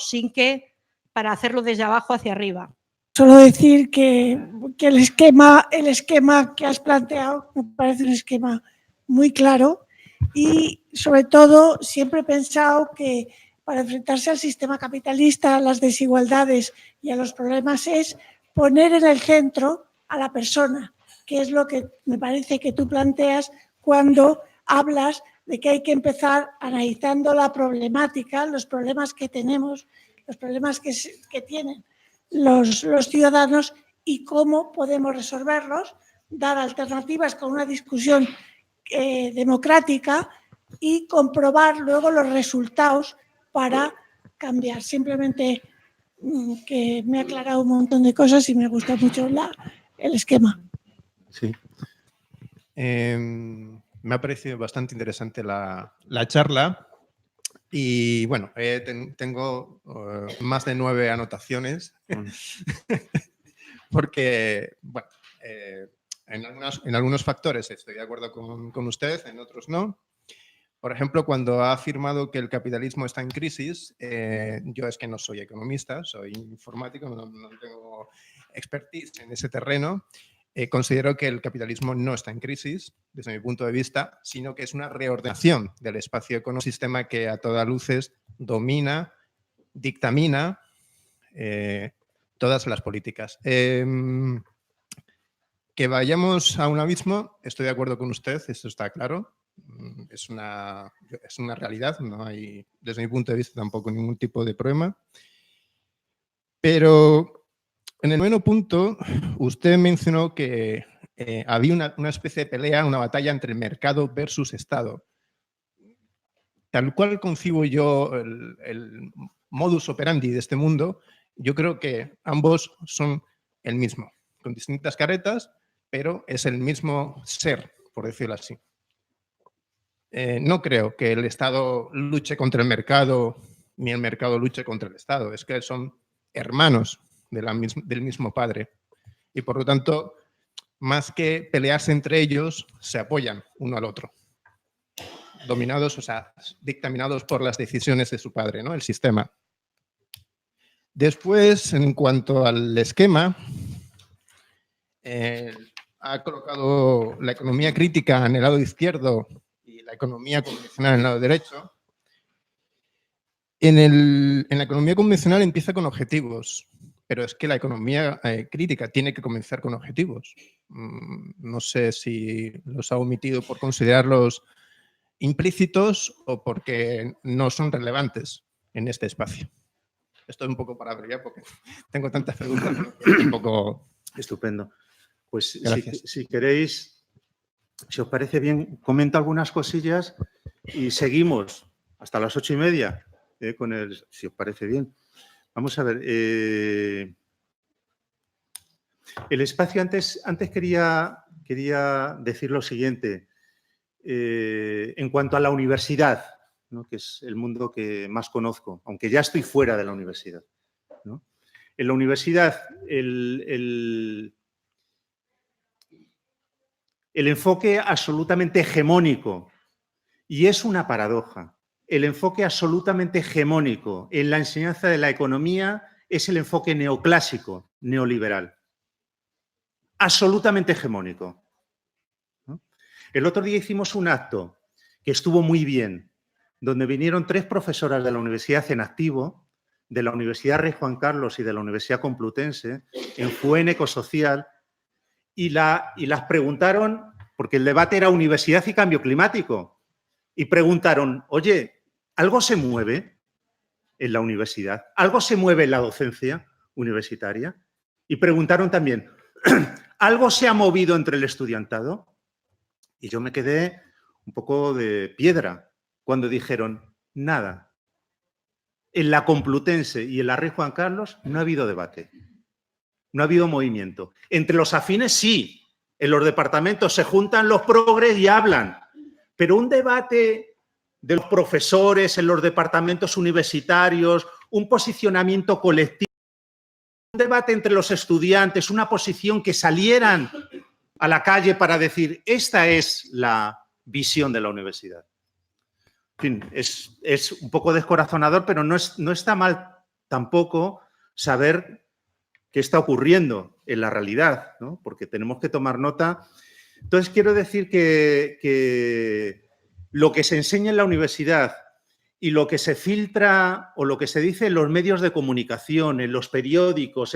para hacerlo desde abajo hacia arriba? Solo decir que el esquema que has planteado me parece un esquema muy claro y, sobre todo, siempre he pensado que para enfrentarse al sistema capitalista, a las desigualdades y a los problemas es poner en el centro a la persona, que es lo que me parece que tú planteas cuando hablas de que hay que empezar analizando la problemática, los problemas que tenemos, los problemas que tienen los ciudadanos y cómo podemos resolverlos, dar alternativas con una discusión democrática y comprobar luego los resultados para cambiar. Simplemente que me ha aclarado un montón de cosas y me gusta mucho el esquema. Sí. Me ha parecido bastante interesante la charla y, bueno, tengo más de 9 anotaciones porque, bueno, en algunos factores estoy de acuerdo con usted, en otros no. Por ejemplo, cuando ha afirmado que el capitalismo está en crisis, yo es que no soy economista, soy informático, no tengo expertise en ese terreno. Considero que el capitalismo no está en crisis, desde mi punto de vista, sino que es una reordenación del espacio económico, un sistema que a todas luces domina, dictamina todas las políticas. Que vayamos a un abismo, estoy de acuerdo con usted, esto está claro. Es una realidad, no hay, desde mi punto de vista, tampoco ningún tipo de problema. Pero en el 9º punto, usted mencionó que había una especie de pelea, una batalla entre mercado versus Estado. Tal cual concibo yo el modus operandi de este mundo, yo creo que ambos son el mismo, con distintas caretas, pero es el mismo ser, por decirlo así. No creo que el Estado luche contra el mercado ni el mercado luche contra el Estado. Es que son hermanos del mismo padre. Y, por lo tanto, más que pelearse entre ellos, se apoyan uno al otro. Dominados, o sea, dictaminados por las decisiones de su padre, ¿no? El sistema. Después, en cuanto al esquema, ha colocado la economía crítica en el lado izquierdo y la economía convencional en el lado derecho. En la economía convencional empieza con objetivos, pero es que la economía crítica tiene que comenzar con objetivos. No sé si los ha omitido por considerarlos implícitos o porque no son relevantes en este espacio. Estoy un poco para abreviar porque tengo tantas preguntas. Un poco... Estupendo. Pues si queréis, si os parece bien, comento algunas cosillas y seguimos hasta las 8:30 con el, si os parece bien. Vamos a ver. El espacio, antes quería decir lo siguiente. En cuanto a la universidad, ¿no? Que es el mundo que más conozco, aunque ya estoy fuera de la universidad, ¿no? En la universidad, el enfoque absolutamente hegemónico, y es una paradoja, el enfoque absolutamente hegemónico en la enseñanza de la economía es el enfoque neoclásico, neoliberal. Absolutamente hegemónico, ¿no? El otro día hicimos un acto que estuvo muy bien, donde vinieron 3 profesoras de la Universidad en activo, de la Universidad Rey Juan Carlos y de la Universidad Complutense, en FUEN Ecosocial, y las preguntaron, porque el debate era universidad y cambio climático, y preguntaron, oye, ¿algo se mueve en la universidad? ¿Algo se mueve en la docencia universitaria? Y preguntaron también, ¿algo se ha movido entre el estudiantado? Y yo me quedé un poco de piedra cuando dijeron, nada. En la Complutense y en la Rey Juan Carlos no ha habido debate. No ha habido movimiento. Entre los afines sí, en los departamentos se juntan los progres y hablan, pero un debate de los profesores en los departamentos universitarios, un posicionamiento colectivo, un debate entre los estudiantes, una posición que salieran a la calle para decir, esta es la visión de la universidad. En fin, es un poco descorazonador, pero no está mal tampoco saber qué está ocurriendo en la realidad, ¿no? Porque tenemos que tomar nota. Entonces, quiero decir que lo que se enseña en la universidad y lo que se filtra o lo que se dice en los medios de comunicación, en los periódicos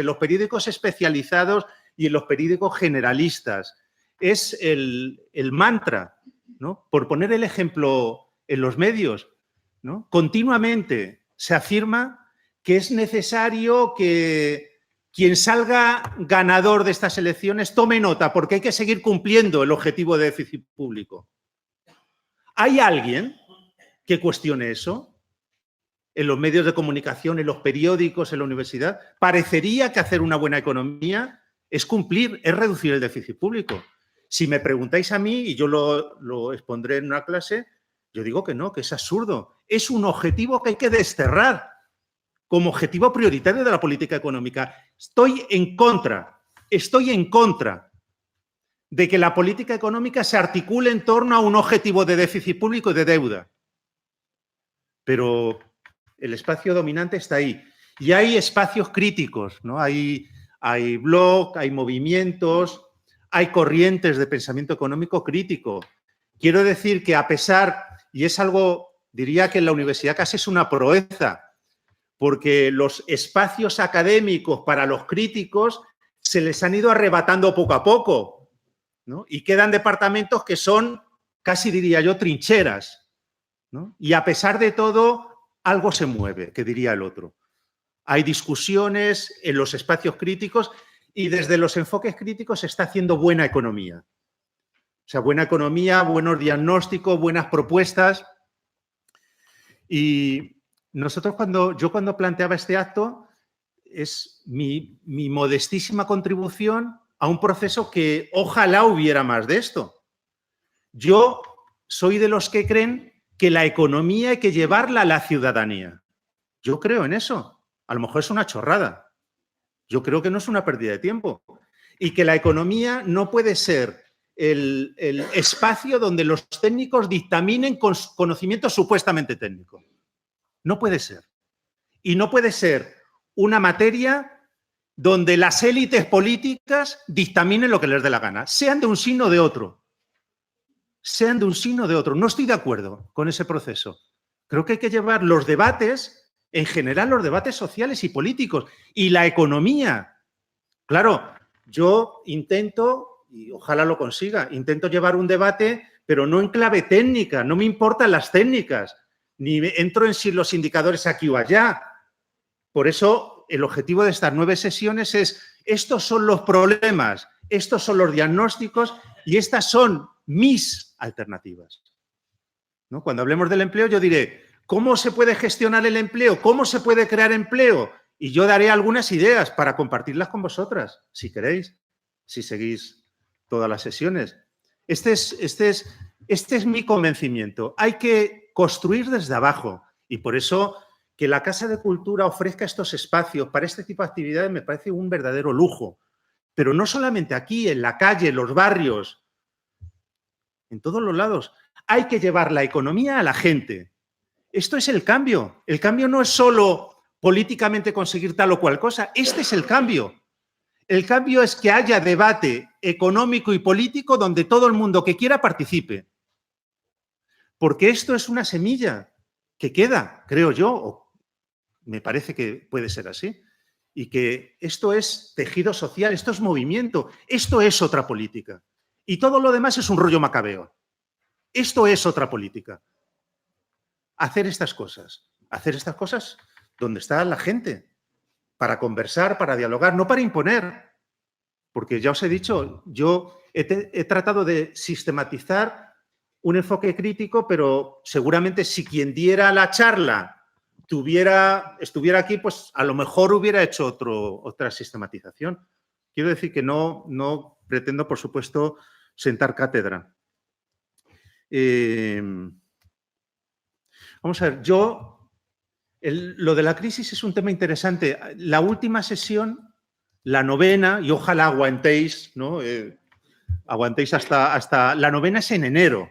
especializados y en los periódicos generalistas, es el mantra, ¿no? Por poner el ejemplo en los medios, ¿no? Continuamente se afirma que es necesario que quien salga ganador de estas elecciones tome nota, porque hay que seguir cumpliendo el objetivo de déficit público. ¿Hay alguien que cuestione eso? En los medios de comunicación, en los periódicos, en la universidad. Parecería que hacer una buena economía es cumplir, es reducir el déficit público. Si me preguntáis a mí, y yo lo expondré en una clase, yo digo que no, que es absurdo. Es un objetivo que hay que desterrar como objetivo prioritario de la política económica. Estoy en contra de que la política económica se articule en torno a un objetivo de déficit público y de deuda. Pero el espacio dominante está ahí. Y hay espacios críticos, ¿no? Hay blogs, hay movimientos, hay corrientes de pensamiento económico crítico. Quiero decir que a pesar, y es algo, diría que en la universidad casi es una proeza, porque los espacios académicos para los críticos se les han ido arrebatando poco a poco, ¿no? Y quedan departamentos que son, casi diría yo, trincheras, ¿no? Y a pesar de todo, algo se mueve, que diría el otro. Hay discusiones en los espacios críticos y desde los enfoques críticos se está haciendo buena economía. O sea, buena economía, buenos diagnósticos, buenas propuestas. Y nosotros yo cuando planteaba este acto es mi modestísima contribución a un proceso que ojalá hubiera más de esto. Yo soy de los que creen que la economía hay que llevarla a la ciudadanía. Yo creo en eso. A lo mejor es una chorrada. Yo creo que no es una pérdida de tiempo. Y que la economía no puede ser el espacio donde los técnicos dictaminen con conocimiento supuestamente técnico. No puede ser. Y no puede ser una materia donde las élites políticas dictaminen lo que les dé la gana, sean de un signo o de otro. Sean de un signo o de otro. No estoy de acuerdo con ese proceso. Creo que hay que llevar los debates, en general los debates sociales y políticos, y la economía. Claro, yo intento, y ojalá lo consiga, intento llevar un debate, pero no en clave técnica, no me importan las técnicas, ni entro en si los indicadores aquí o allá. Por eso el objetivo de estas 9 sesiones es, estos son los problemas, estos son los diagnósticos y estas son mis alternativas, ¿no? Cuando hablemos del empleo yo diré, ¿cómo se puede gestionar el empleo? ¿Cómo se puede crear empleo? Y yo daré algunas ideas para compartirlas con vosotras, si queréis, si seguís todas las sesiones. Este es mi convencimiento. Hay que construir desde abajo y por eso que la Casa de Cultura ofrezca estos espacios para este tipo de actividades me parece un verdadero lujo. Pero no solamente aquí, en la calle, en los barrios, en todos los lados. Hay que llevar la economía a la gente. Esto es el cambio. El cambio no es solo políticamente conseguir tal o cual cosa. Este es el cambio. El cambio es que haya debate económico y político donde todo el mundo que quiera participe. Porque esto es una semilla que queda, creo yo, o me parece que puede ser así, y que esto es tejido social, esto es movimiento, esto es otra política. Y todo lo demás es un rollo macabeo. Esto es otra política. Hacer estas cosas donde está la gente, para conversar, para dialogar, no para imponer. Porque ya os he dicho, yo he tratado de sistematizar un enfoque crítico, pero seguramente si quien diera la charla estuviera aquí, pues a lo mejor hubiera hecho otra sistematización. Quiero decir que no pretendo, por supuesto, sentar cátedra. Vamos a ver, lo de la crisis es un tema interesante. La última sesión, la novena, y ojalá aguantéis, ¿no? Aguantéis hasta la novena es en enero,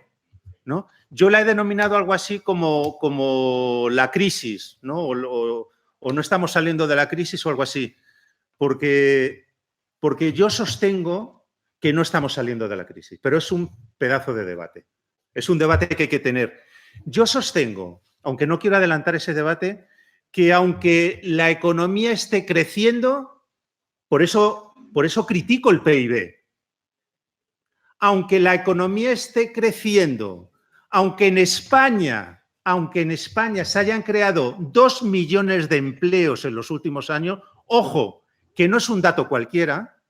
¿no? Yo la he denominado algo así como la crisis, ¿no? O no estamos saliendo de la crisis o algo así, porque yo sostengo que no estamos saliendo de la crisis, pero es un pedazo de debate. Es un debate que hay que tener. Yo sostengo, aunque no quiero adelantar ese debate, que aunque la economía esté creciendo, por eso critico el PIB, aunque la economía esté creciendo, aunque en España se hayan creado 2 millones de empleos en los últimos años, ojo, que no es un dato cualquiera,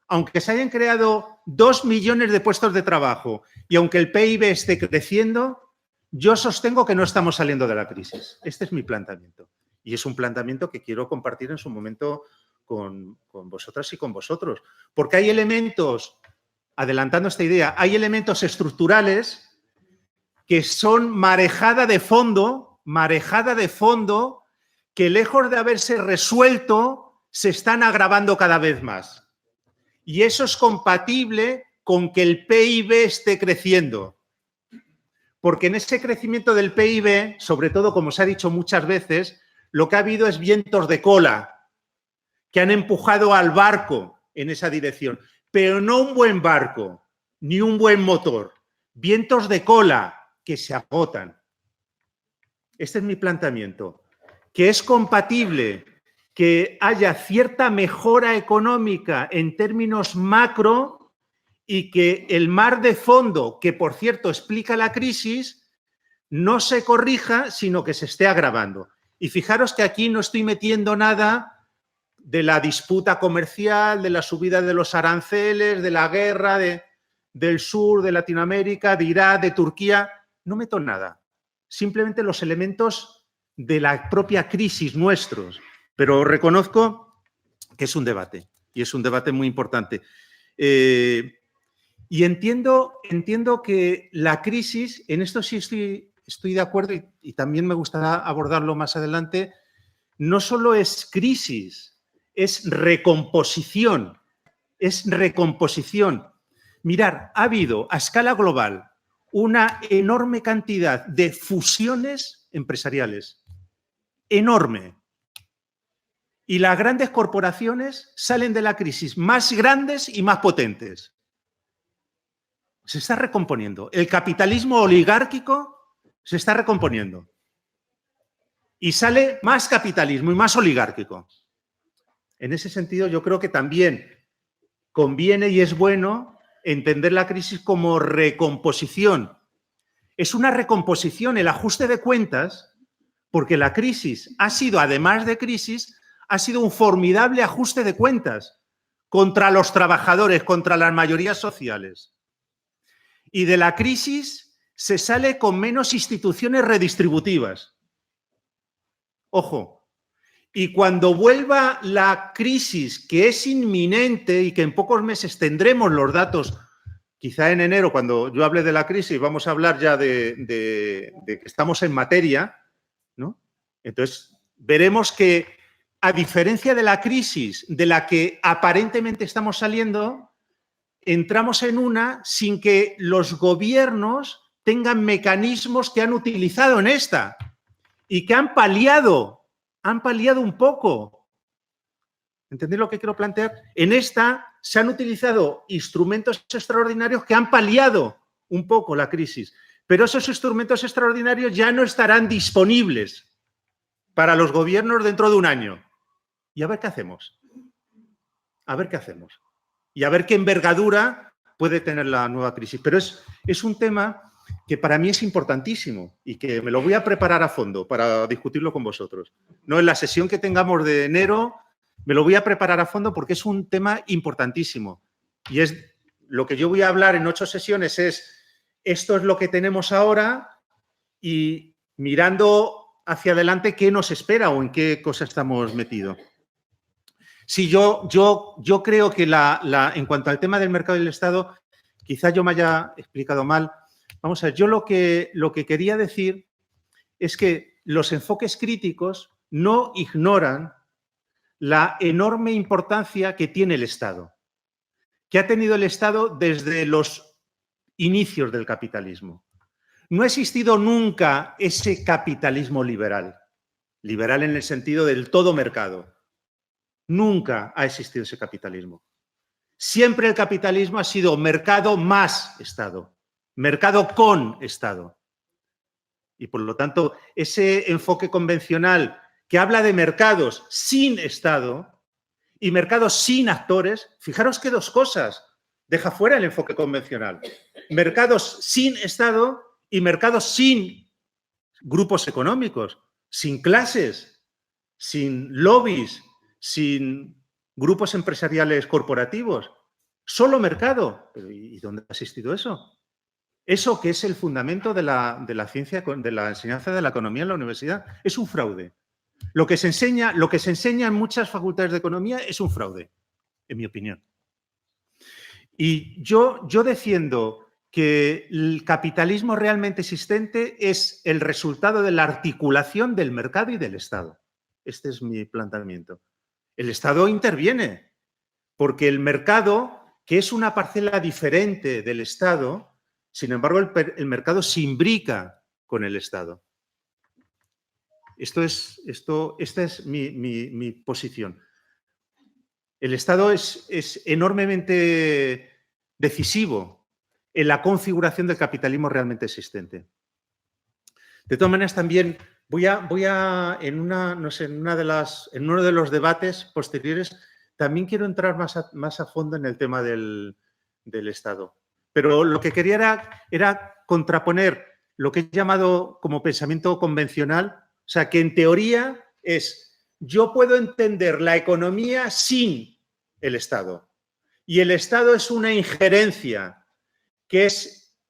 aunque se hayan creado 2 millones de puestos de trabajo y aunque el PIB esté creciendo, yo sostengo que no estamos saliendo de la crisis. Este es mi planteamiento. Y es un planteamiento que quiero compartir en su momento con vosotras y con vosotros. Porque hay elementos, adelantando esta idea, hay elementos estructurales que son marejada de fondo, que lejos de haberse resuelto, se están agravando cada vez más. Y eso es compatible con que el PIB esté creciendo. Porque en ese crecimiento del PIB, sobre todo, como se ha dicho muchas veces, lo que ha habido es vientos de cola que han empujado al barco en esa dirección. Pero no un buen barco, ni un buen motor. Vientos de cola que se agotan. Este es mi planteamiento. Que es compatible que haya cierta mejora económica en términos macro y que el mar de fondo, que por cierto explica la crisis, no se corrija, sino que se esté agravando. Y fijaros que aquí no estoy metiendo nada de la disputa comercial, de la subida de los aranceles, de la guerra del sur, de Latinoamérica, de Irak, de Turquía. No meto nada. Simplemente los elementos de la propia crisis nuestros. Pero reconozco que es un debate, y es un debate muy importante. Y entiendo que la crisis, en esto sí estoy de acuerdo y también me gustará abordarlo más adelante, no solo es crisis, es recomposición. Es recomposición. Mirad, ha habido a escala global una enorme cantidad de fusiones empresariales. Enorme. Y las grandes corporaciones salen de la crisis más grandes y más potentes. Se está recomponiendo. El capitalismo oligárquico se está recomponiendo. Y sale más capitalismo y más oligárquico. En ese sentido, yo creo que también conviene y es bueno entender la crisis como recomposición. Es una recomposición, el ajuste de cuentas, porque la crisis ha sido, además de crisis, ha sido un formidable ajuste de cuentas contra los trabajadores, contra las mayorías sociales. Y de la crisis se sale con menos instituciones redistributivas. Ojo, y cuando vuelva la crisis, que es inminente y que en pocos meses tendremos los datos, quizá en enero, cuando yo hable de la crisis, vamos a hablar ya de que estamos en materia, ¿no? Entonces, veremos que a diferencia de la crisis de la que aparentemente estamos saliendo, entramos en una sin que los gobiernos tengan mecanismos que han utilizado en esta y que han paliado un poco. ¿Entendéis lo que quiero plantear? En esta se han utilizado instrumentos extraordinarios que han paliado un poco la crisis, pero esos instrumentos extraordinarios ya no estarán disponibles para los gobiernos dentro de un año. Y a ver qué hacemos. A ver qué hacemos. Y a ver qué envergadura puede tener la nueva crisis. Pero es un tema que para mí es importantísimo y que me lo voy a preparar a fondo para discutirlo con vosotros. No en la sesión que tengamos de enero, me lo voy a preparar a fondo porque es un tema importantísimo. Y es lo que yo voy a hablar en 8 sesiones esto es lo que tenemos ahora y mirando hacia adelante qué nos espera o en qué cosa estamos metidos. Sí, yo creo que en cuanto al tema del mercado y del Estado, quizá yo me haya explicado mal, Vamos a ver, yo lo que quería decir es que los enfoques críticos no ignoran la enorme importancia que tiene el Estado, que ha tenido el Estado desde los inicios del capitalismo. No ha existido nunca ese capitalismo liberal, liberal en el sentido del todo mercado. Nunca ha existido ese capitalismo. Siempre el capitalismo ha sido mercado más Estado, mercado con Estado. Y por lo tanto, ese enfoque convencional que habla de mercados sin Estado y mercados sin actores, fijaros que dos cosas deja fuera el enfoque convencional. Mercados sin Estado y mercados sin grupos económicos, sin clases, sin lobbies, sin grupos empresariales corporativos. Solo mercado. ¿Y dónde ha existido eso? Eso que es el fundamento de la ciencia, de la enseñanza de la economía en la universidad, es un fraude. Lo que se enseña en muchas facultades de economía es un fraude, en mi opinión. Y yo defiendo que el capitalismo realmente existente es el resultado de la articulación del mercado y del Estado. Este es mi planteamiento. El Estado interviene, porque el mercado, que es una parcela diferente del Estado, sin embargo, el mercado se imbrica con el Estado. Esta es mi posición. El Estado es enormemente decisivo en la configuración del capitalismo realmente existente. De todas maneras, también voy a en uno de los debates posteriores, también quiero entrar más a fondo en el tema del Estado. Pero lo que quería era contraponer lo que he llamado como pensamiento convencional, o sea, que en teoría es, yo puedo entender la economía sin el Estado. Y el Estado es una injerencia que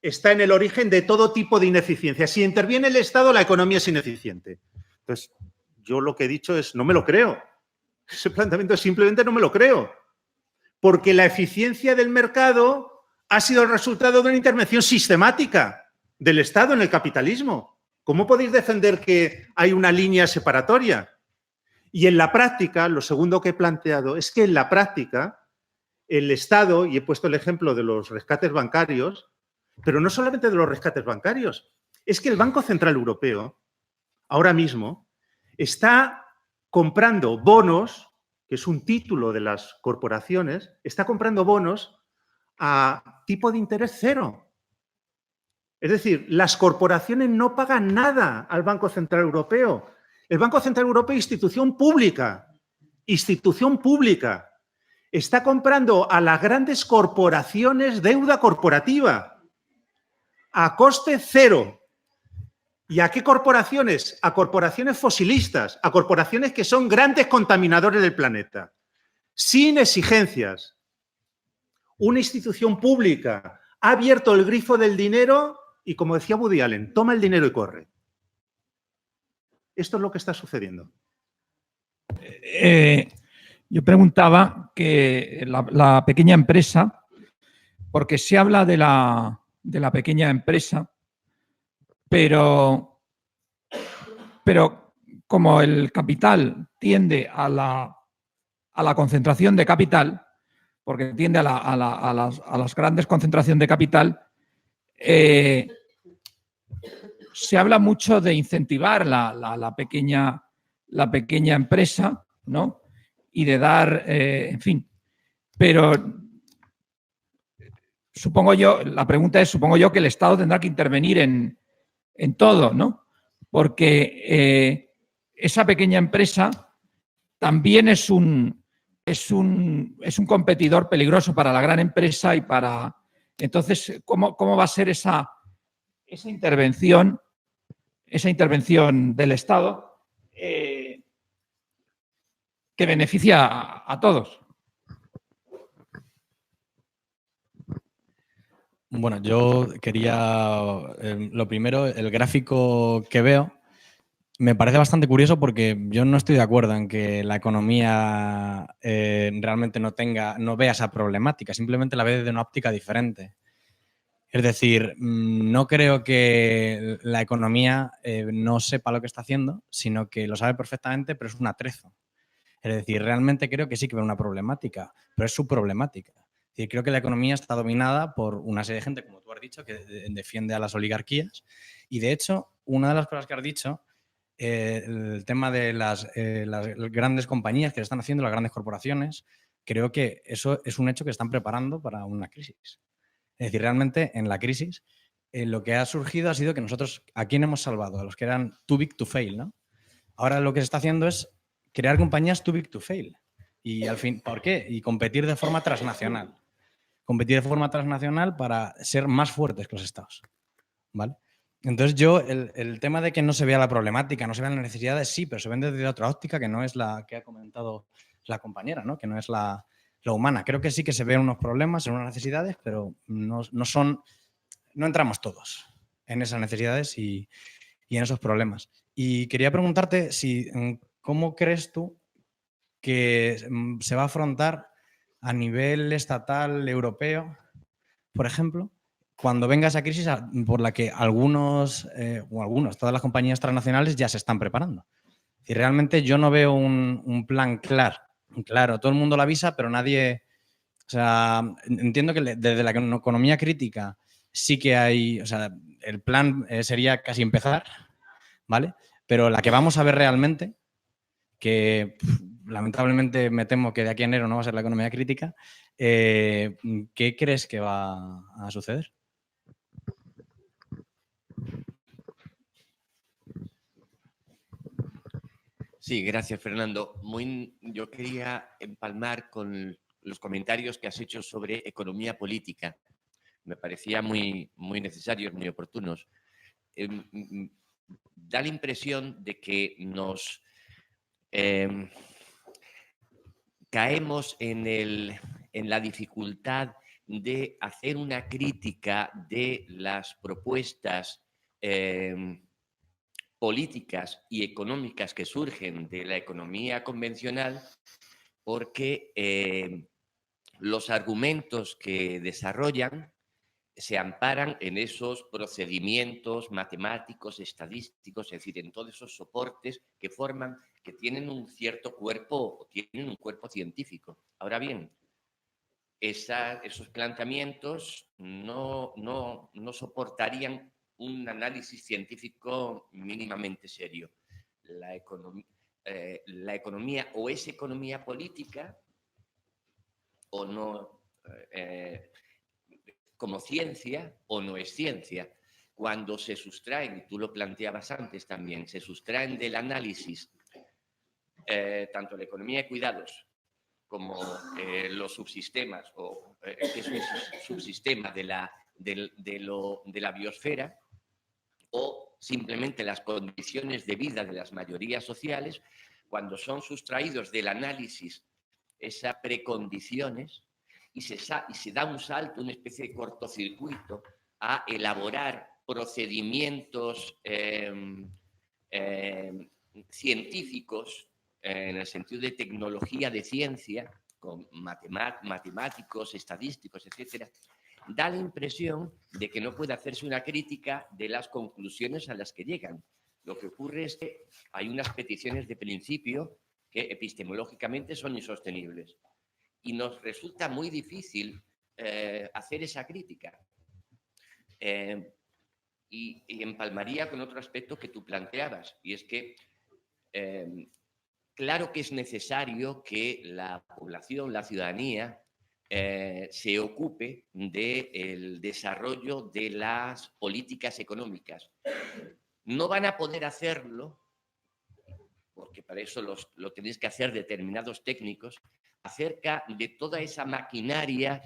está en el origen de todo tipo de ineficiencia. Si interviene el Estado, la economía es ineficiente. Entonces, yo lo que he dicho es, no me lo creo. Ese planteamiento simplemente no me lo creo. Porque la eficiencia del mercado ha sido el resultado de una intervención sistemática del Estado en el capitalismo. ¿Cómo podéis defender que hay una línea separatoria? Y en la práctica, lo segundo que he planteado es que en la práctica el Estado, y he puesto el ejemplo de los rescates bancarios, pero no solamente de los rescates bancarios, es que el Banco Central Europeo ahora mismo está comprando bonos, que es un título de las corporaciones, está comprando bonos a tipo de interés cero. Es decir, las corporaciones no pagan nada al Banco Central Europeo. El Banco Central Europeo es institución pública, está comprando a las grandes corporaciones deuda corporativa a coste cero. ¿Y a qué corporaciones? A corporaciones fosilistas, a corporaciones que son grandes contaminadores del planeta, sin exigencias. Una institución pública ha abierto el grifo del dinero y, como decía Woody Allen, toma el dinero y corre. Esto es lo que está sucediendo. Yo preguntaba que la pequeña empresa, porque se habla de la pequeña empresa, pero como el capital tiende a la concentración de capital, porque tiende a las grandes concentraciones de capital, se habla mucho de incentivar la pequeña empresa, ¿no? Y de dar, en fin. Pero la pregunta es, supongo yo, que el Estado tendrá que intervenir en todo, ¿no? Porque esa pequeña empresa también es un competidor peligroso para la gran empresa y para... Entonces, ¿cómo va a ser esa intervención del Estado que beneficia a todos? Bueno, yo quería, lo primero, el gráfico que veo me parece bastante curioso porque yo no estoy de acuerdo en que la economía realmente no vea esa problemática, simplemente la ve desde una óptica diferente. Es decir, no creo que la economía no sepa lo que está haciendo, sino que lo sabe perfectamente, pero es un atrezo. Es decir, realmente creo que sí que ve una problemática, pero es su problemática. Es decir, creo que la economía está dominada por una serie de gente, como tú has dicho, que defiende a las oligarquías. Y, de hecho, una de las cosas que has dicho, el tema de las grandes compañías que se están haciendo, las grandes corporaciones, creo que eso es un hecho que están preparando para una crisis. Es decir, realmente en la crisis lo que ha surgido ha sido que nosotros, ¿a quién hemos salvado? A los que eran too big to fail, ¿no? Ahora lo que se está haciendo es crear compañías too big to fail. Y al fin, ¿por qué? Y competir de forma transnacional. Competir de forma transnacional para ser más fuertes que los estados, ¿vale? Entonces yo, el tema de que no se vea la problemática, no se vean las necesidades, sí, pero se ven desde otra óptica que no es la que ha comentado la compañera, ¿no? Que no es la humana. Creo que sí que se ven unos problemas, en unas necesidades, pero no entramos todos en esas necesidades y en esos problemas. Y quería preguntarte cómo crees tú que se va a afrontar a nivel estatal, europeo, por ejemplo, cuando venga esa crisis por la que todas las compañías transnacionales ya se están preparando. Y realmente yo no veo un plan claro. Todo el mundo lo avisa, pero nadie... O sea, entiendo que desde la economía crítica sí que hay... O sea, el plan sería casi empezar, ¿vale? Pero la que vamos a ver realmente, que lamentablemente me temo que de aquí a enero no va a ser la economía crítica, ¿qué crees que va a suceder? Sí, gracias, Fernando. Yo quería empalmar con los comentarios que has hecho sobre economía política. Me parecía muy necesarios, muy oportunos. Da la impresión de que nos caemos en la dificultad de hacer una crítica de las propuestas políticas y económicas que surgen de la economía convencional, porque los argumentos que desarrollan se amparan en esos procedimientos matemáticos, estadísticos, es decir, en todos esos soportes que tienen un cierto cuerpo, tienen un cuerpo científico. Ahora bien, esos planteamientos no soportarían un análisis científico mínimamente serio. La economía o es economía política o no, como ciencia o no es ciencia. Cuando se sustraen, y tú lo planteabas antes también, se sustraen del análisis tanto la economía de cuidados como los subsistemas, o que es un subsistema de la biosfera, o simplemente las condiciones de vida de las mayorías sociales, cuando son sustraídos del análisis esas precondiciones y se da un salto, una especie de cortocircuito a elaborar procedimientos científicos en el sentido de tecnología de ciencia, con matemáticos, estadísticos, etcétera, da la impresión de que no puede hacerse una crítica de las conclusiones a las que llegan. Lo que ocurre es que hay unas peticiones de principio que epistemológicamente son insostenibles y nos resulta muy difícil hacer esa crítica. Y empalmaría con otro aspecto que tú planteabas, y es que claro que es necesario que la población, la ciudadanía, se ocupe del desarrollo de las políticas económicas. No van a poder hacerlo, porque para eso lo tenéis que hacer determinados técnicos, acerca de toda esa maquinaria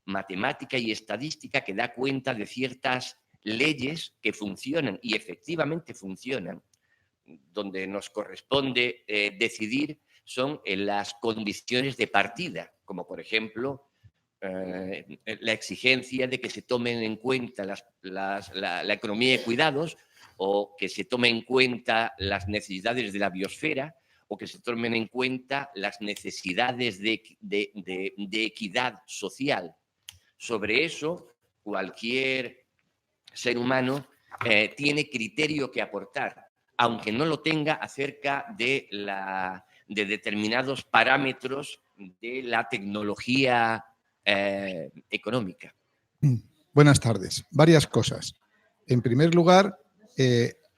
matemática y estadística que da cuenta de ciertas leyes que funcionan y efectivamente funcionan. Donde nos corresponde decidir son en las condiciones de partida, como por ejemplo la exigencia de que se tomen en cuenta la economía de cuidados, o que se tomen en cuenta las necesidades de la biosfera, o que se tomen en cuenta las necesidades de equidad social. Sobre eso cualquier ser humano tiene criterio que aportar, aunque no lo tenga acerca de determinados parámetros de la tecnología económica. Buenas tardes. Varias cosas. En primer lugar...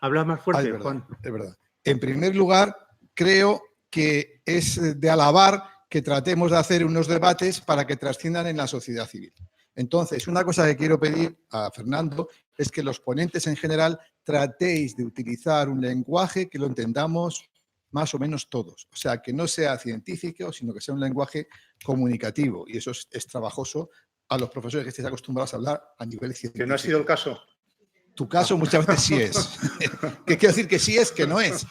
Habla más fuerte, es verdad, Juan. Es verdad. En primer lugar, creo que es de alabar que tratemos de hacer unos debates para que trasciendan en la sociedad civil. Entonces, una cosa que quiero pedir a Fernando es que los ponentes en general tratéis de utilizar un lenguaje que lo entendamos más o menos todos. O sea, que no sea científico, sino que sea un lenguaje comunicativo. Y eso es trabajoso a los profesores que estéis acostumbrados a hablar a nivel científico. Que no ha sido el caso. Tu caso muchas veces sí es. Que quiero decir que sí es, que no es.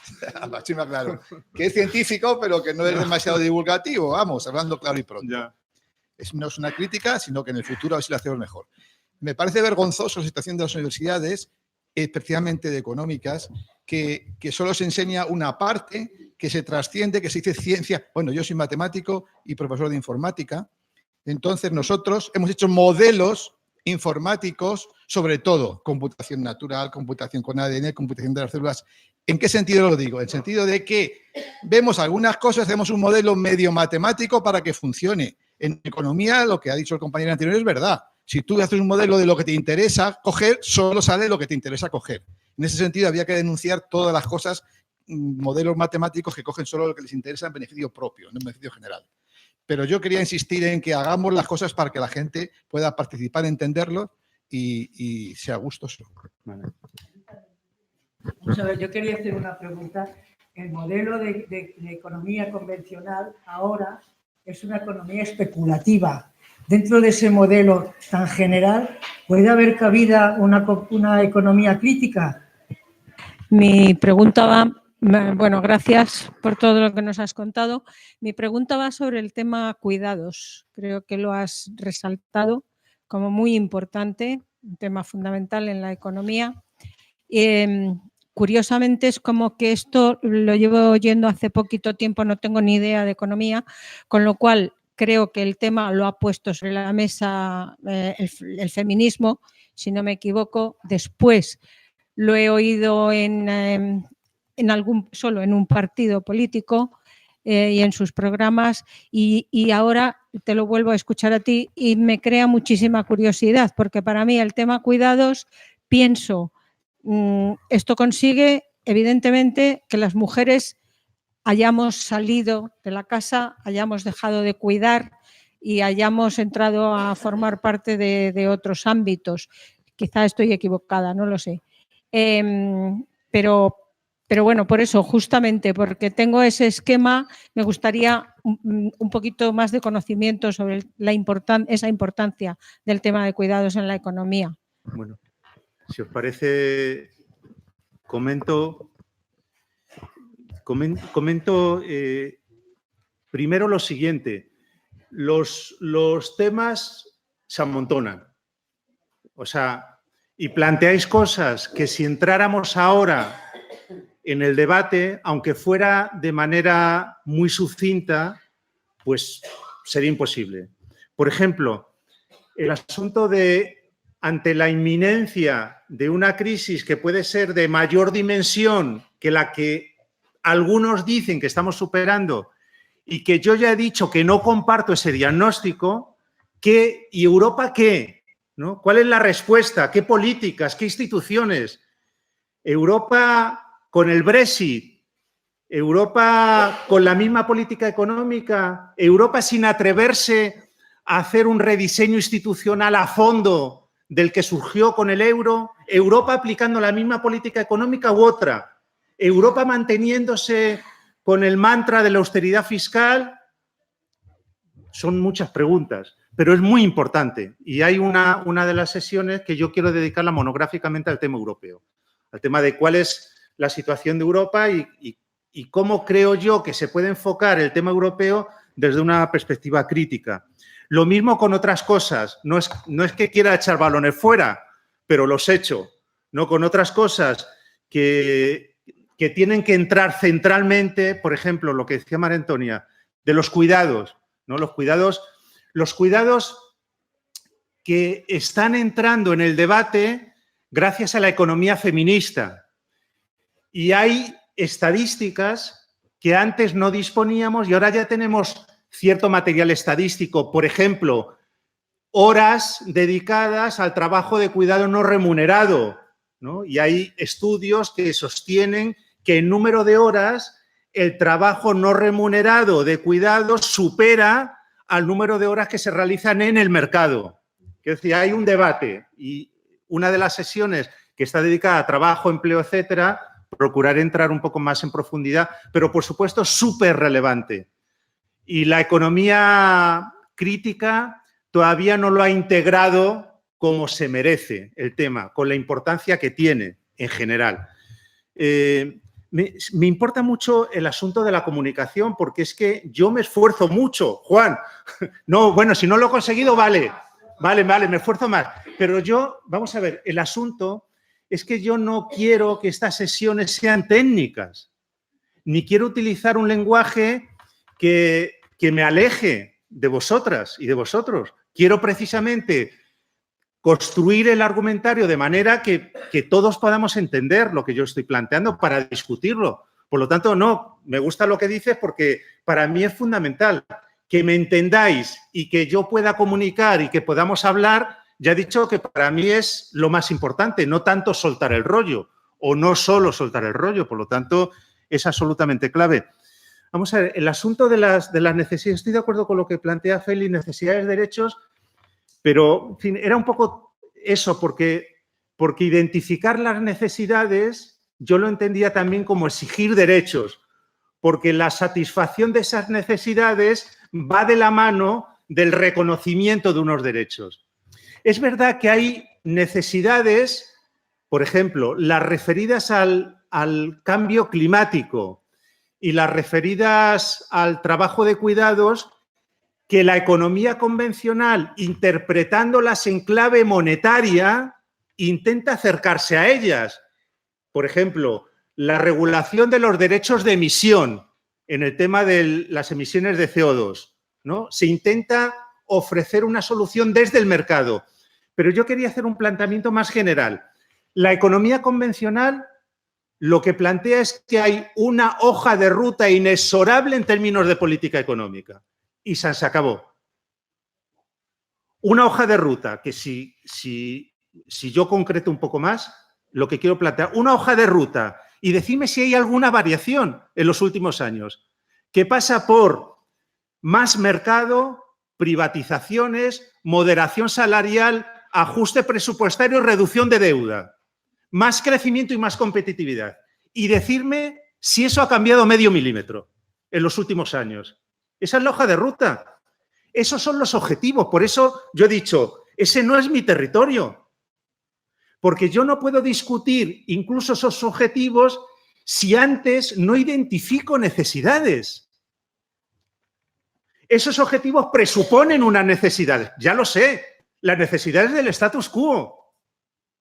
Así me aclaro. Que es científico, pero que no es demasiado divulgativo. Vamos, hablando claro y pronto. Ya. No es una crítica, sino que en el futuro a ver si lo hacemos mejor. Me parece vergonzoso la situación de las universidades, especialmente de económicas, que solo se enseña una parte, que se trasciende, que se dice ciencia. Bueno, yo soy matemático y profesor de informática. Entonces nosotros hemos hecho modelos informáticos, sobre todo computación natural, computación con ADN, computación de las células. ¿En qué sentido lo digo? En el sentido de que vemos algunas cosas, hacemos un modelo medio matemático para que funcione. En economía, lo que ha dicho el compañero anterior es verdad. Si tú haces un modelo de lo que te interesa coger, solo sale lo que te interesa coger. En ese sentido, había que denunciar todas las cosas, modelos matemáticos que cogen solo lo que les interesa en beneficio propio, no en beneficio general. Pero yo quería insistir en que hagamos las cosas para que la gente pueda participar, entenderlo y sea gustoso. Vale. Vamos a ver, yo quería hacer una pregunta. El modelo de economía convencional ahora es una economía especulativa. Dentro de ese modelo tan general, ¿puede haber cabida una economía crítica? Mi pregunta va, bueno, gracias por todo lo que nos has contado. Mi pregunta va sobre el tema cuidados. Creo que lo has resaltado como muy importante, un tema fundamental en la economía. Curiosamente es como que esto lo llevo oyendo hace poquito tiempo, no tengo ni idea de economía, con lo cual creo que el tema lo ha puesto sobre la mesa el feminismo, si no me equivoco. Después lo he oído solo en un partido político y en sus programas y ahora te lo vuelvo a escuchar a ti y me crea muchísima curiosidad porque para mí el tema cuidados, pienso, esto consigue evidentemente que las mujeres hayamos salido de la casa, hayamos dejado de cuidar y hayamos entrado a formar parte de otros ámbitos. Quizá estoy equivocada, no lo sé. Pero bueno, por eso, justamente porque tengo ese esquema, me gustaría un poquito más de conocimiento sobre esa importancia del tema de cuidados en la economía. Bueno, si os parece, comento primero lo siguiente. Los temas se amontonan. O sea, y planteáis cosas que si entráramos ahora en el debate, aunque fuera de manera muy sucinta, pues sería imposible. Por ejemplo, el asunto de, ante la inminencia de una crisis que puede ser de mayor dimensión que la que algunos dicen que estamos superando y que yo ya he dicho que no comparto ese diagnóstico, ¿y Europa qué? ¿No? ¿Cuál es la respuesta? ¿Qué políticas? ¿Qué instituciones? Europa con el Brexit, Europa con la misma política económica, Europa sin atreverse a hacer un rediseño institucional a fondo del que surgió con el euro, Europa aplicando la misma política económica u otra, Europa manteniéndose con el mantra de la austeridad fiscal. Son muchas preguntas, pero es muy importante y hay una de las sesiones que yo quiero dedicarla monográficamente al tema europeo, al tema de cuál es la situación de Europa y cómo creo yo que se puede enfocar el tema europeo desde una perspectiva crítica. Lo mismo con otras cosas. No es que quiera echar balones fuera, pero los echo. ¿No? Con otras cosas que tienen que entrar centralmente, por ejemplo, lo que decía María Antonia, de los cuidados. ¿No? Los cuidados que están entrando en el debate gracias a la economía feminista. Y hay estadísticas que antes no disponíamos y ahora ya tenemos cierto material estadístico. Por ejemplo, horas dedicadas al trabajo de cuidado no remunerado, ¿no? Y hay estudios que sostienen que el número de horas, el trabajo no remunerado de cuidados supera al número de horas que se realizan en el mercado. Es decir, hay un debate y una de las sesiones que está dedicada a trabajo, empleo, etcétera, procurar entrar un poco más en profundidad, pero por supuesto súper relevante. Y la economía crítica todavía no lo ha integrado como se merece el tema, con la importancia que tiene en general. Me importa mucho el asunto de la comunicación porque es que yo me esfuerzo mucho, Juan. No, bueno, si no lo he conseguido, vale, me esfuerzo más. Pero yo, vamos a ver, el asunto es que yo no quiero que estas sesiones sean técnicas, ni quiero utilizar un lenguaje que me aleje de vosotras y de vosotros. Quiero precisamente construir el argumentario de manera que todos podamos entender lo que yo estoy planteando para discutirlo. Por lo tanto, no, me gusta lo que dices porque para mí es fundamental que me entendáis y que yo pueda comunicar y que podamos hablar. Ya he dicho que para mí es lo más importante, no tanto soltar el rollo o no solo soltar el rollo. Por lo tanto, es absolutamente clave. Vamos a ver, el asunto de las necesidades, estoy de acuerdo con lo que plantea Félix, necesidades, derechos, pero, en fin, era un poco eso, porque identificar las necesidades yo lo entendía también como exigir derechos, porque la satisfacción de esas necesidades va de la mano del reconocimiento de unos derechos. Es verdad que hay necesidades, por ejemplo, las referidas al cambio climático y las referidas al trabajo de cuidados, que la economía convencional, interpretándolas en clave monetaria, intenta acercarse a ellas. Por ejemplo, la regulación de los derechos de emisión en el tema de las emisiones de CO2, ¿no? Se intenta ofrecer una solución desde el mercado. Pero yo quería hacer un planteamiento más general. La economía convencional lo que plantea es que hay una hoja de ruta inexorable en términos de política económica. Y se acabó. Una hoja de ruta que si yo concreto un poco más, lo que quiero plantear, una hoja de ruta y decime si hay alguna variación en los últimos años, que pasa por más mercado, privatizaciones, moderación salarial, ajuste presupuestario, reducción de deuda, más crecimiento y más competitividad. Y decirme si eso ha cambiado medio milímetro en los últimos años. Esa es la hoja de ruta. Esos son los objetivos. Por eso yo he dicho, ese no es mi territorio. Porque yo no puedo discutir incluso esos objetivos si antes no identifico necesidades. Esos objetivos presuponen unas necesidades. Ya lo sé, las necesidades del status quo,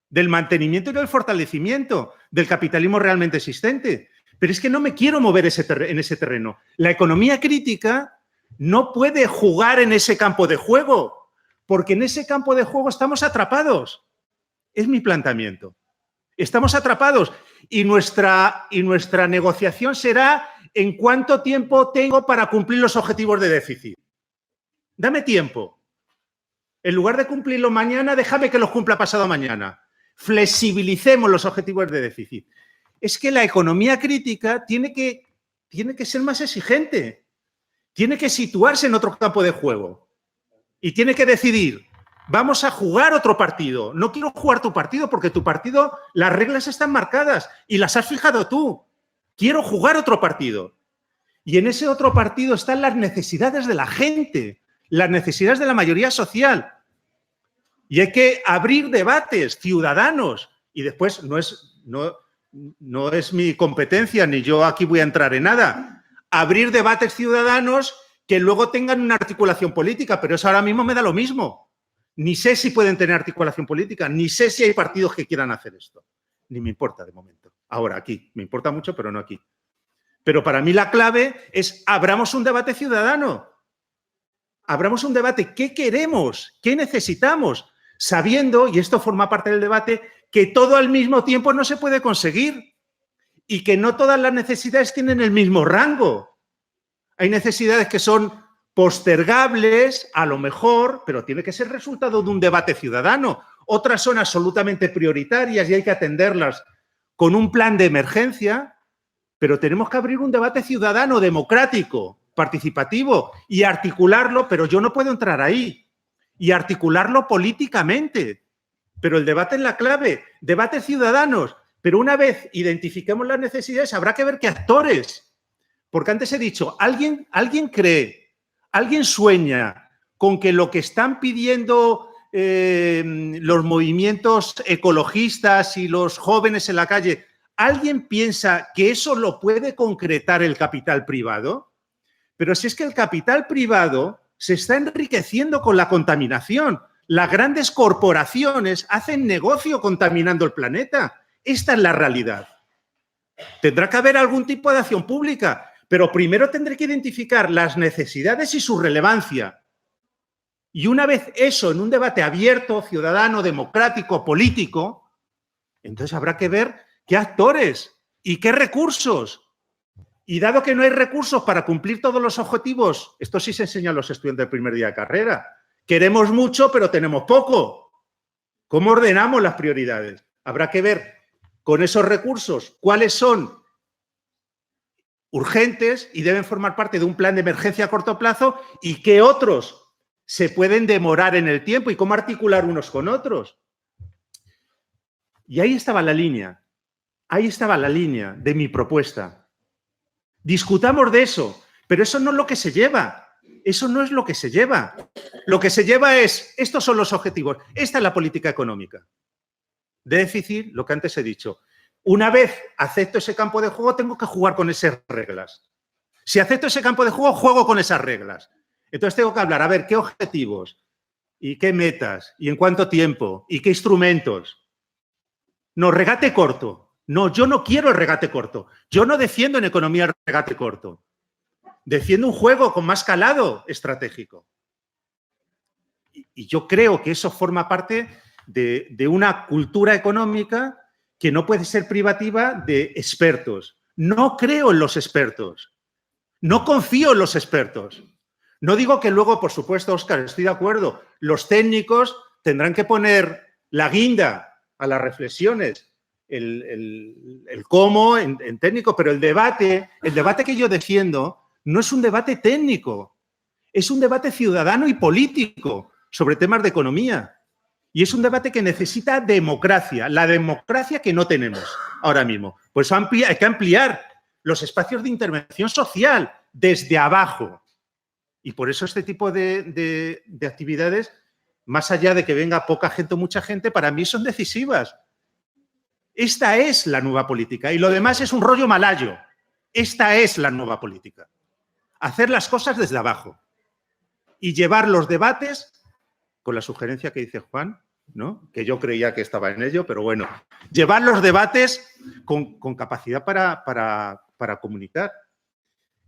del mantenimiento y del fortalecimiento del capitalismo realmente existente. Pero es que no me quiero mover en ese terreno. La economía crítica no puede jugar en ese campo de juego, porque en ese campo de juego estamos atrapados. Es mi planteamiento. Estamos atrapados y nuestra negociación será en cuánto tiempo tengo para cumplir los objetivos de déficit. Dame tiempo. En lugar de cumplirlo mañana, déjame que los cumpla pasado mañana. Flexibilicemos los objetivos de déficit. Es que la economía crítica tiene que ser más exigente, tiene que situarse en otro campo de juego y tiene que decidir, vamos a jugar otro partido. No quiero jugar tu partido porque tu partido, las reglas están marcadas y las has fijado tú. Quiero jugar otro partido. Y en ese otro partido están las necesidades de la gente, las necesidades de la mayoría social. Y hay que abrir debates ciudadanos y después no es mi competencia, ni yo aquí voy a entrar en nada. Abrir debates ciudadanos que luego tengan una articulación política, pero eso ahora mismo me da lo mismo. Ni sé si pueden tener articulación política, ni sé si hay partidos que quieran hacer esto. Ni me importa de momento. Ahora, aquí. Me importa mucho, pero no aquí. Pero para mí la clave es abramos un debate ciudadano. Abramos un debate. ¿Qué queremos? ¿Qué necesitamos? sabiendo, y esto forma parte del debate, que todo al mismo tiempo no se puede conseguir y que no todas las necesidades tienen el mismo rango. Hay necesidades que son postergables, a lo mejor, pero tiene que ser resultado de un debate ciudadano. Otras son absolutamente prioritarias y hay que atenderlas con un plan de emergencia, pero tenemos que abrir un debate ciudadano, democrático, participativo y articularlo, pero yo no puedo entrar ahí, y articularlo políticamente. Pero el debate es la clave, debates ciudadanos, pero una vez identifiquemos las necesidades habrá que ver qué actores, porque antes he dicho, alguien cree, alguien sueña con que lo que están pidiendo los movimientos ecologistas y los jóvenes en la calle, ¿alguien piensa que eso lo puede concretar el capital privado? Pero si es que el capital privado se está enriqueciendo con la contaminación. Las grandes corporaciones hacen negocio contaminando el planeta. Esta es la realidad. Tendrá que haber algún tipo de acción pública, pero primero tendré que identificar las necesidades y su relevancia. Y una vez eso en un debate abierto, ciudadano, democrático, político, entonces habrá que ver qué actores y qué recursos. Y dado que no hay recursos para cumplir todos los objetivos, esto sí se enseña a los estudiantes del primer día de carrera, queremos mucho pero tenemos poco. ¿Cómo ordenamos las prioridades? Habrá que ver con esos recursos cuáles son urgentes y deben formar parte de un plan de emergencia a corto plazo y qué otros se pueden demorar en el tiempo y cómo articular unos con otros. Y ahí estaba la línea de mi propuesta. Discutamos de eso, pero eso no es lo que se lleva. Eso no es lo que se lleva. Lo que se lleva es, estos son los objetivos, esta es la política económica. Déficit, lo que antes he dicho. Una vez acepto ese campo de juego, tengo que jugar con esas reglas. Si acepto ese campo de juego, juego con esas reglas. Entonces tengo que hablar, a ver, ¿qué objetivos? ¿Y qué metas? ¿Y en cuánto tiempo? ¿Y qué instrumentos? No, regate corto. No, yo no quiero el regate corto. Yo no defiendo en economía el regate corto. Defiendo un juego con más calado estratégico. Y yo creo que eso forma parte de una cultura económica que no puede ser privativa de expertos. No creo en los expertos. No confío en los expertos. No digo que luego, por supuesto, Óscar, estoy de acuerdo, los técnicos tendrán que poner la guinda a las reflexiones, el cómo en técnico, pero el debate que yo defiendo no es un debate técnico, es un debate ciudadano y político sobre temas de economía. Y es un debate que necesita democracia, la democracia que no tenemos ahora mismo. Pues hay que ampliar los espacios de intervención social desde abajo. Y por eso este tipo de actividades, más allá de que venga poca gente o mucha gente, para mí son decisivas. Esta es la nueva política y lo demás es un rollo malayo. Esta es la nueva política. Hacer las cosas desde abajo y llevar los debates, con la sugerencia que dice Juan, ¿no? Que yo creía que estaba en ello, pero bueno, llevar los debates con capacidad para comunicar.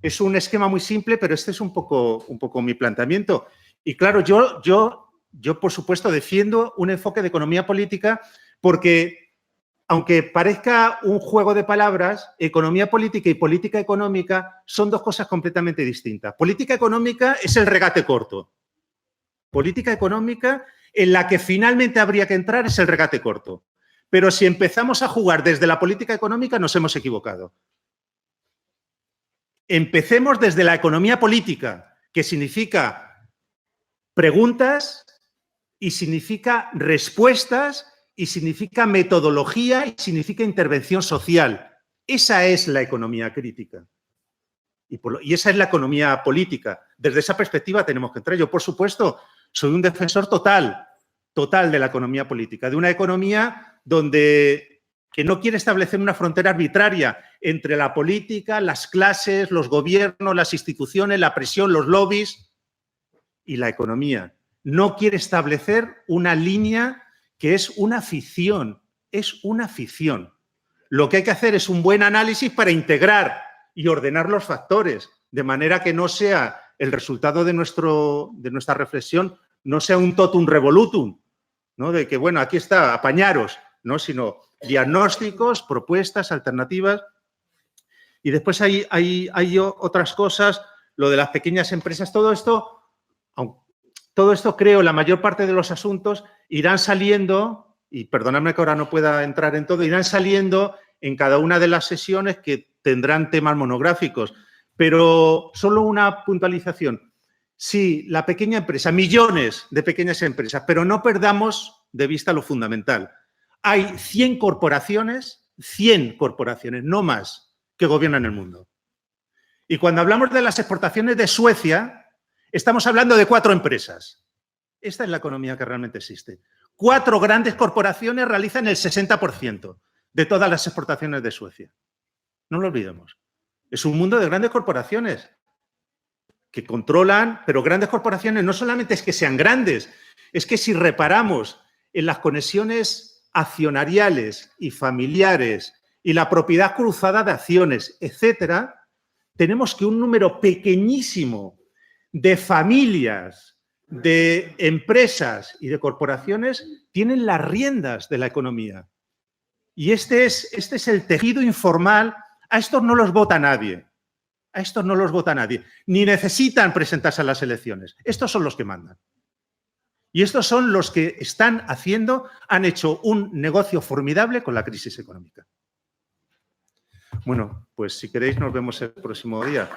Es un esquema muy simple, pero este es un poco mi planteamiento. Y claro, yo por supuesto defiendo un enfoque de economía política porque, aunque parezca un juego de palabras, economía política y política económica son dos cosas completamente distintas. Política económica es el regate corto. Política económica en la que finalmente habría que entrar es el regate corto. Pero si empezamos a jugar desde la política económica nos hemos equivocado. Empecemos desde la economía política, que significa preguntas y significa respuestas y significa metodología y significa intervención social. Esa es la economía crítica. Y esa es la economía política. Desde esa perspectiva tenemos que entrar. Yo, por supuesto, soy un defensor total de la economía política, de una economía que no quiere establecer una frontera arbitraria entre la política, las clases, los gobiernos, las instituciones, la presión, los lobbies y la economía. No quiere establecer una línea que es una ficción, es una ficción. Lo que hay que hacer es un buen análisis para integrar y ordenar los factores, de manera que no sea el resultado de nuestra reflexión, no sea un totum revolutum, ¿no? De que, bueno, aquí está, apañaros, ¿no? Sino diagnósticos, propuestas, alternativas. Y después hay otras cosas, lo de las pequeñas empresas, todo esto creo, la mayor parte de los asuntos irán saliendo, y perdonadme que ahora no pueda entrar en todo, irán saliendo en cada una de las sesiones que tendrán temas monográficos. Pero solo una puntualización. Sí, la pequeña empresa, millones de pequeñas empresas, pero no perdamos de vista lo fundamental. Hay 100 corporaciones, no más, que gobiernan el mundo. Y cuando hablamos de las exportaciones de Suecia, estamos hablando de 4 empresas. Esta es la economía que realmente existe. 4 grandes corporaciones realizan el 60% de todas las exportaciones de Suecia. No lo olvidemos. Es un mundo de grandes corporaciones que controlan, pero grandes corporaciones no solamente es que sean grandes, es que si reparamos en las conexiones accionariales y familiares y la propiedad cruzada de acciones, etcétera, tenemos que un número pequeñísimo de familias, de empresas y de corporaciones tienen las riendas de la economía. Y este es el tejido informal. A estos no los vota nadie. A estos no los vota nadie. Ni necesitan presentarse a las elecciones. Estos son los que mandan. Y estos son los que han hecho un negocio formidable con la crisis económica. Bueno, pues si queréis nos vemos el próximo día.